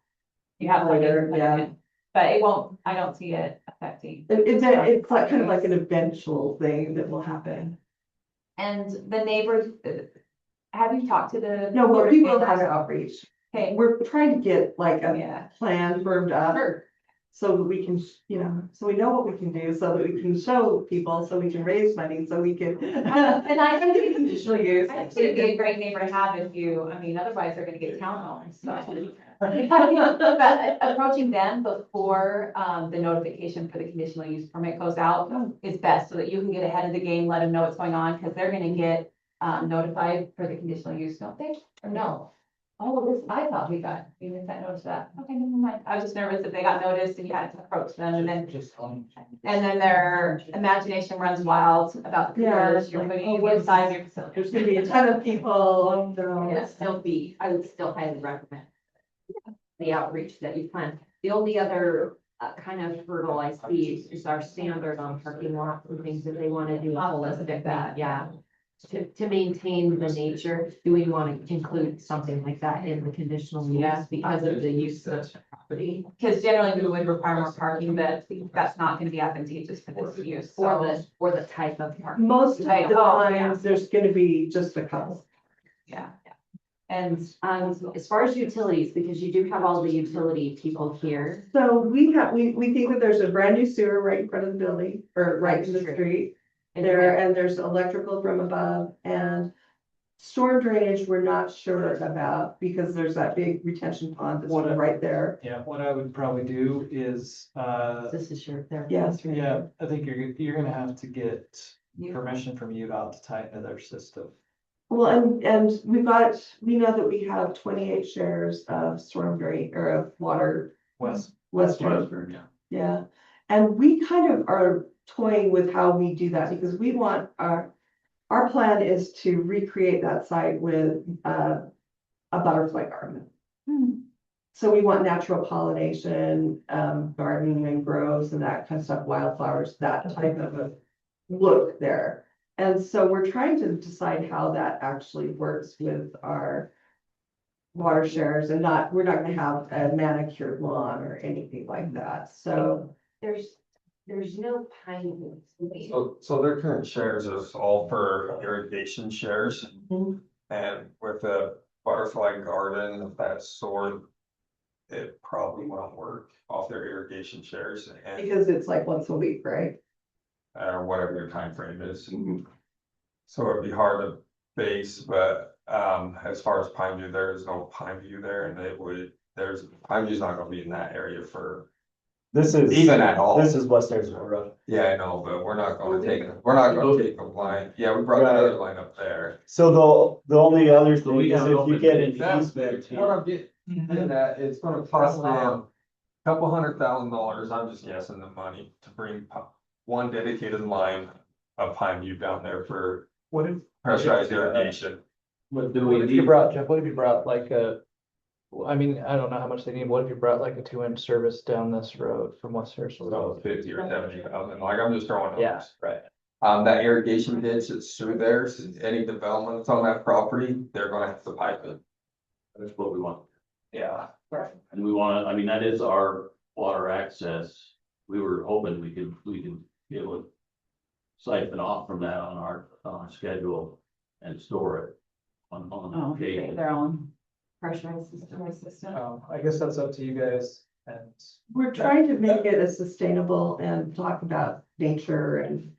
you have funding to Later, put it yeah. in. But it won't, I don't see it affecting. It's like kind of like an eventual thing that will happen. And the neighbors, have you talked to the? No, but we will have outreach. Okay, We're trying to get like a yeah, plan firmed up. sure. So that we can, so we know what we can do, so that we can show people, so we can raise money, so we can. And I think it's conditional use, it'd be a great neighbor to have if you, I mean, otherwise they're gonna get townhomes, so. But approaching them before, the notification for the conditional use permit goes out is best, so that you can get ahead of the game, let them know what's going on, because they're gonna get, notified for the conditional use, don't they? Or no? Oh, I thought we got notice that. Okay, never mind. I was just nervous that they got noticed and you had to approach them, and then Just on. and then their imagination runs wild about the Yeah, pillars you're like, putting what's inside your facility. There's gonna be a ton of people. I would still highly recommend the outreach that you plan. The only other kind of hurdle I see is our standard on parking lots and things that they want to do. Holistic that, Yeah. To maintain the nature, do we want to include something like that in the conditional use because of the use of the property? Because generally we would require more parking, but that's not gonna be advantageous for this use. Or the type of parking. Most of the Oh, yeah. times, there's gonna be just a couple. Yeah. And As far as utilities, because you do have all the utility people here. So we think that there's a brand new sewer right in front of the building, or right in the street. And there's electrical from above, and storm drainage, we're not sure about, because there's that big retention pond that's right there. Yeah, what I would probably do is, This is your, their. Yes. yeah, I think you're gonna have to get permission from UDOT to tie into their system. Well, and we know that we have 28 shares of storm drain, or of water. West. West Harrisville. Yeah, and we kind of are toying with how we do that, because we want our plan is to recreate that site with a butterfly garden. So we want natural pollination, gardening and groves and that kind of stuff, wildflowers, that type of a look there. And so we're trying to decide how that actually works with our water shares and we're not gonna have a manicured lawn or anything like that, so. There's no pine. So their current shares is all for irrigation shares. Mhm. And with a butterfly garden of that sort, it probably won't work off their irrigation shares and Because it's like once a week, right? whatever your time frame is. So it'd be hard to base, but as far as Pine View, there is no Pine View there, and Pine View's not gonna be in that area for This is. even at all. This is West Harrisville Road. Yeah, I know, but we're not gonna take a line. Yeah, we brought that other line up there. So the only other So thing we is gotta if open you get it. an easement. What I'm getting at, it's gonna cost them couple $100,000, I'm just guessing the money to bring one dedicated line of Pine View down there for What if? pressurized irrigation. What do What we if you need? brought, Jeff, what if you brought like I mean, I don't know how much they need, what if you brought like a 2-inch service down this road from West Harrisville So Road? 50 or 70,000, like I'm just throwing Yeah, numbers. right. That irrigation ditch that's through there, so any developments on that property, they're gonna have to pipe it. That's what we want. Yeah. And we wanna, I mean, that is our water access. We were hoping we could be able to siphon off from that on our schedule and store it on occasion. Their own Pressurized system. I guess that's up to you guys and. We're trying to make it as sustainable and talk about nature and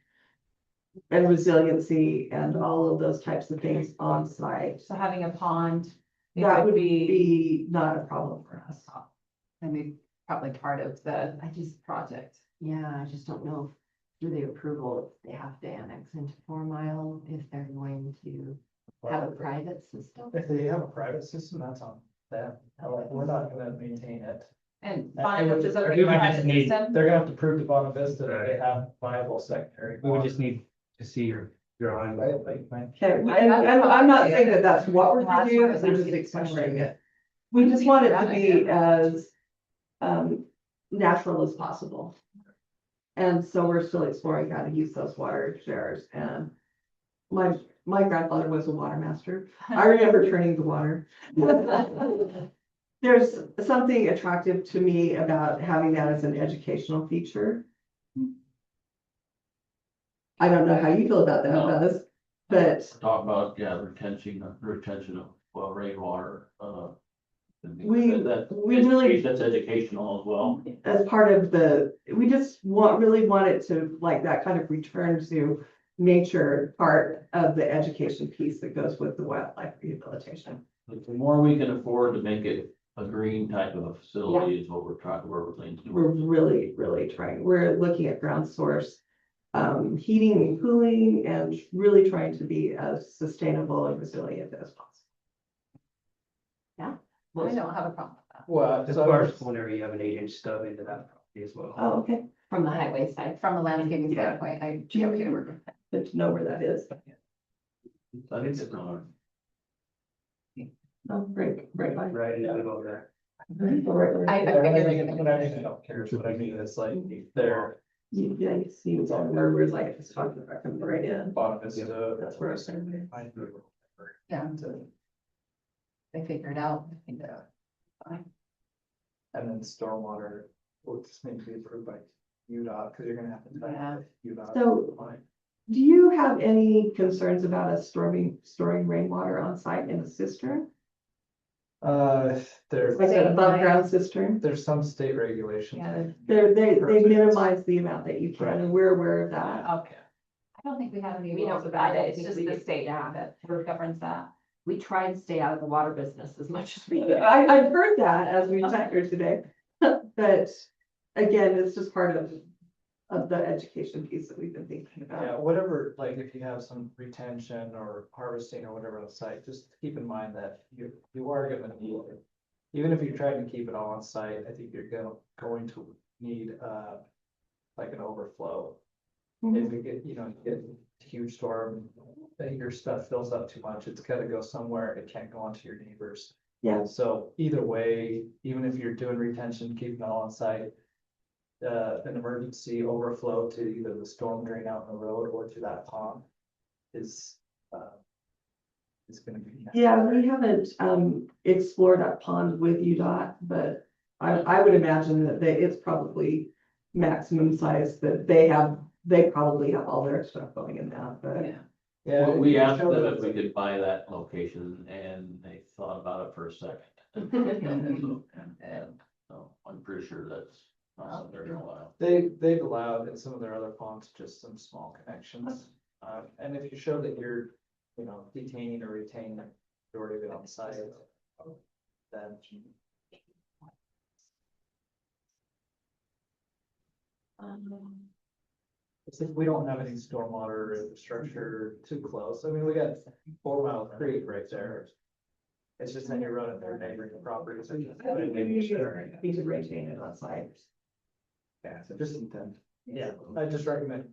resiliency and all of those types of things on site. So having a pond. it That would be not a problem for us. I mean, probably part of the project. Yeah, I just don't know through the approval, if they have to annex into 4 Mile, if they're going to have a private system. If they have a private system, that's on them. Like, we're not gonna maintain it. And And Bonnet is a we would just private need- system. They're gonna have to prove to Bonavista that they have viable secondary. We would just need to see your drawing. Okay, and I'm not saying that that's what we're gonna do, we're just exploring it. We just want it to be as natural as possible. And so we're still exploring how to use those water shares, and my grandfather was a water master. I remember turning the water. There's something attractive to me about having that as an educational feature. I don't know how you feel about that, No. Buzz, but Talk about, retention of, well, rainwater, We really- That's educational as well. as part of we just really want it to, like, that kind of return to nature part of the education piece that goes with the wildlife rehabilitation. The more we can afford to make it a green type of a facility is what we're trying, where we're thinking. We're really, really trying, we're looking at ground source heating and cooling, and really trying to be as sustainable and resilient as possible. I don't have a problem with that. Well, As far as whenever you have an 8-inch stub into that property as well. Oh, okay, From the highway side. From a landscaping Yeah. standpoint, I'd be okay to work with that. good to know where that is. I think it's not. Oh, great, right, right. Right, and then go there. I When I don't care, what I mean, it's like, they're Yeah, you see, it's on where we're like, it's talking about coming right in. Bonavista. That's where I started. Yeah. They figure it out. I think And then stormwater will just need to be approved by UDOT, because you're gonna have to. Yeah. UDOT. So- Do you have any concerns about us storing rainwater on site in a cistern? There's, Like an above ground cistern? there's some state regulations. Yeah. They minimize the amount that you can, and we're aware of that. Okay. I don't think we have any We don't- rules about I don't it. It's think just we the do. state Yeah. that governs that. We try to stay out of the water business as much as we can. I've heard that as we sat here today, but again, it's just part of the education piece that we've been thinking Yeah, about. whatever, like if you have some retention or harvesting or whatever on the site, just keep in mind that you are gonna need it. Even if you're trying to keep it all on site, I think you're going to need like an overflow. If you get, you get a huge storm, then your stuff fills up too much, it's gotta go somewhere, it can't go onto your neighbors. Yeah. So either way, even if you're doing retention, keeping it all on site, an emergency overflow to either the storm drain out in the road or to that pond is, is gonna be. Yeah, we haven't, explored that pond with UDOT, but I would imagine that it's probably maximum size that they probably have all their stuff going in that, but. Yeah. Yeah. Well, we asked them if we could buy that location and they thought about it for a second. And so I'm pretty sure that's not something they're gonna allow. They've allowed in some of their other ponds, just some small connections. And if you show that you're, detaining or retaining the majority of it on site, then. It's like we don't have any stormwater infrastructure too close. I mean, we got 4 Mile Creek right there. It's just then you're running their neighboring properties. We should retain it on site. Yeah, so just intent. Yeah, I just recommend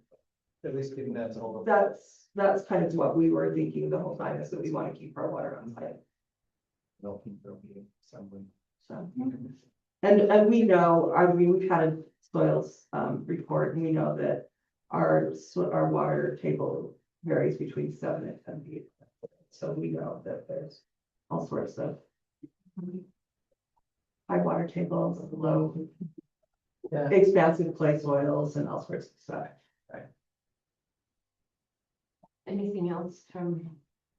at least giving that to all of. That's kind of what we were thinking the whole time, is that we want to keep our water on site. There'll be something. So, and we know, I mean, we've had a soils report, and we know that our water table varies between 7 and 10 feet. So we know that there's all sorts of high water tables, low, expansive clay soils, and all sorts of stuff. Anything else from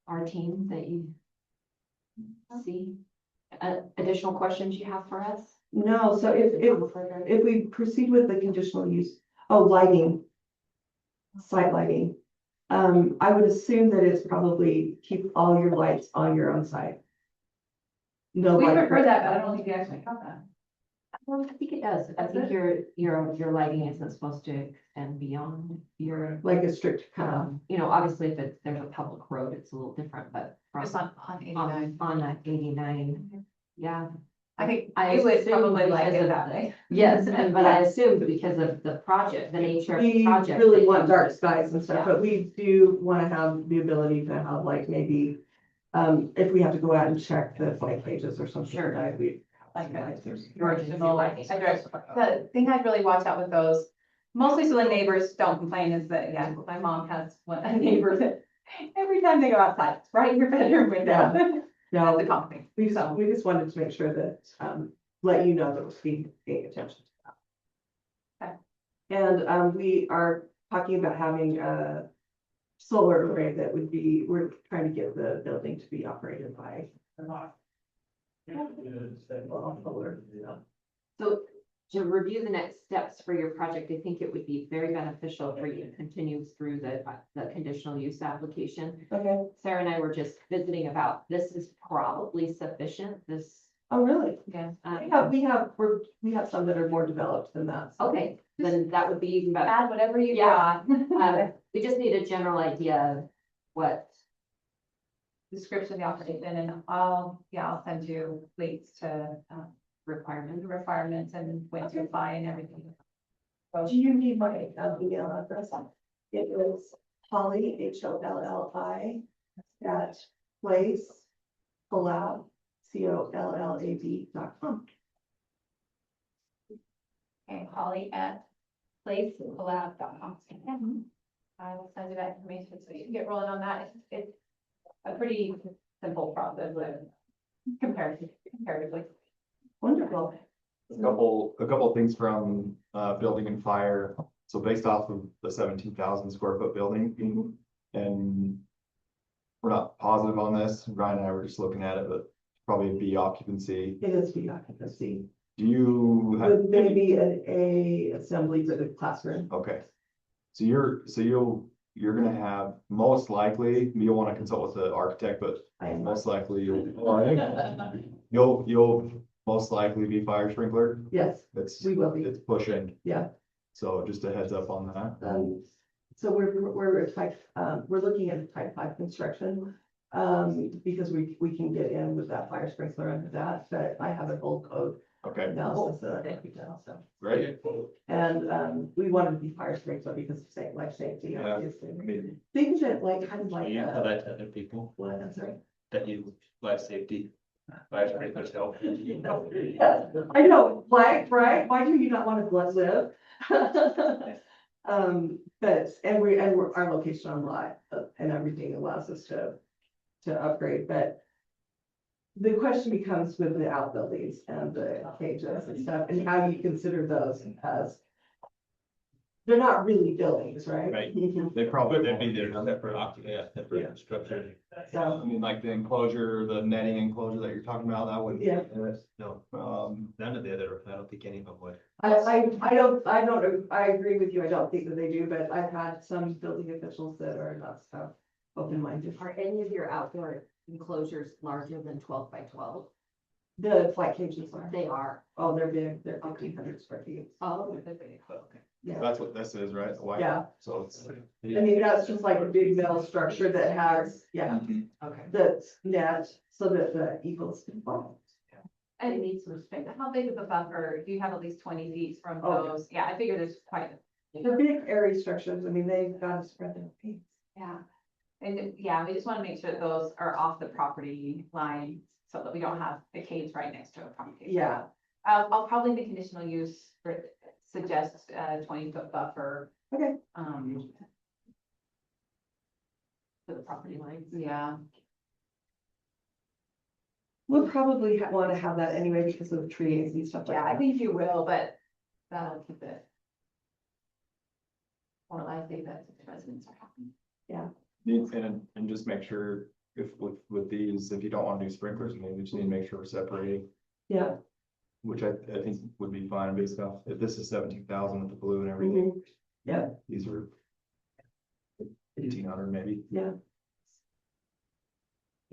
our team that you see? Additional questions you have for us? No, so if we proceed with the conditional use, lighting, site lighting, I would assume that it's probably keep all your lights on your own site. No We light. prefer that, but I don't think we actually have that. Well, I think it does. I think your lighting isn't supposed to extend beyond your, Like a strict kind obviously if there's a public road, it's a little different, but. It's on 89. On that 89, yeah. I think I you would assume probably like because it of that way. Yes, but I assumed because of the project, the nature of the we project. really want dark skies and stuff, Yeah. but we do want to have the ability to have like maybe, if we have to go out and check the flight pages or something. Sure. Like we. Like Emergency lighting. The thing I'd really watch out with those, mostly so the neighbors don't complain, is that, my mom has a neighbor that every time they go outside, it's right in your bedroom window. No, That's a common thing. we just wanted to make sure that, let you know that we're paying attention to that. And, we are talking about having a solar array that would be, we're trying to get the building to be operated by. So to review the next steps for your project, I think it would be very beneficial for you to continue through the conditional use application. Okay. Sarah and I were just visiting about, this is probably sufficient, Oh, really? yeah. We have some that are more developed than that. so- Okay, then that would be even better. Add whatever you Yeah. got. We just need a general idea of what, Description of the operation, and I'll send you links to, requirements and when to apply and everything. Do you need my email address? It is Holly, HOLLI, at place collab, COLLAB.com. Okay, Holly at placecollab.com. I will send you that information so you can get rolling on that. It's a pretty simple process, but comparatively. Wonderful. A couple things from building and fire. So based off of the 17,000 square foot building, and we're not positive on this. Ryan and I were just looking at it, but probably a B occupancy. It is the occupancy. Do you have? With maybe a assembly for the classroom. Okay. So you're gonna have, most likely, you'll want to consult with the architect, but I am most likely you'll most likely be fire sprinkler. Yes, It's we will be. It's pushing. Yeah. So just a heads up on that. So we're a type, we're looking at a type 5 construction. Because we can get in with that fire sprinkler under that, but I have a full code Okay, analysis that I think we can also. great. And, we wanted to be fire sprinkler because of life safety, Yeah. obviously. I mean, Think of it like, kind of like, You tell that to other people, what, I'm sorry. that you, life safety, fire sprinklers help. I know, why, right? Why do you not want to live? But, our location on lot and everything allows us to upgrade, but the question becomes with the outbuildings and the cages and stuff, and how you consider those as they're not really buildings, right? Right. They probably They'd won't be be their there. separate, separate structure. So, I mean, like the enclosure, the netting enclosure that you're talking about, that would. Yeah. No, none of the other, I don't think any of them would. I agree with you. I don't think that they do, but I've had some building officials that are not so open-minded. Are any of your outdoor enclosures larger than 12 by 12? The flight cages are. They are. Oh, they're big. They're 1,500 square feet. Oh, they're big. Okay. Yeah. That's what this is, right? The white- Yeah. So it's. I mean, that's just like a big metal structure that has, Okay. that's net so that the eagles can fall. And It needs some space. how big of a buffer? Do you have at least 20 feet from Oh, those? Yeah, I figure there's quite a. They're big airy structures. I mean, they've got to spread their feet. Yeah. And yeah, we just want to make sure that those are off the property line so that we don't have the cage right next to a property. Yeah. I'll probably the conditional use suggest a 20-foot buffer. Okay. For the property lines. Yeah. We'll probably want to have that anyway because of the trees and stuff like Yeah, I that. think you will, but that'll keep it. Or I think that the residents are happy. And just make sure if with these, if you don't want to do sprinklers, maybe we just need to make sure we're separating, Yeah. which I think would be fine based off, if this is 17,000 with the blue and everything. Mhm. Yeah. These are 1,800 maybe. Yeah.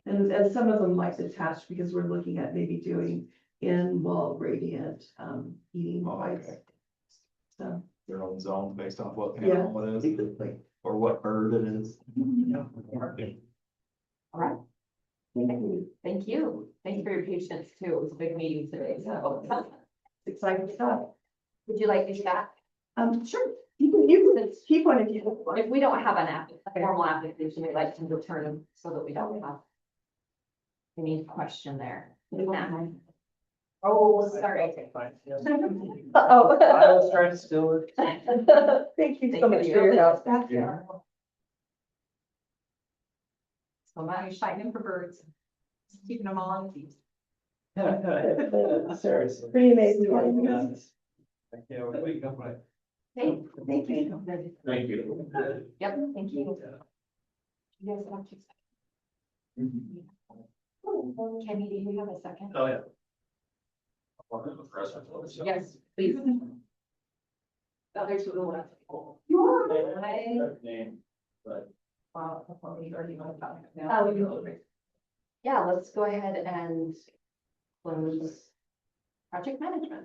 And some of them like attached because we're looking at maybe doing in-wall radiant, heating Oh, pipes. okay. So, Their own zone based off what Yeah. animal it is exactly. or what bird it is. All right. Thank you. Thank you for your patience too. It was a big meeting today, so. Exciting stuff. Would you like me to chat? Sure. You can keep one if you. If we don't have a formal application, we'd like to return them so that we don't have any question there. Oh, sorry. Oh. I was trying to steal it. Thank you so much for your help. So now you're shining for birds. Just keeping them all on feet. Seriously. Pretty amazing. Yeah, we're waking up right. Thank Thank you. Thank you. Yep, thank you. You guys have to. Kenny, do you have a second? Oh, yeah. Yes, please. Others will have. Name, but. Yeah, let's go ahead and close project management.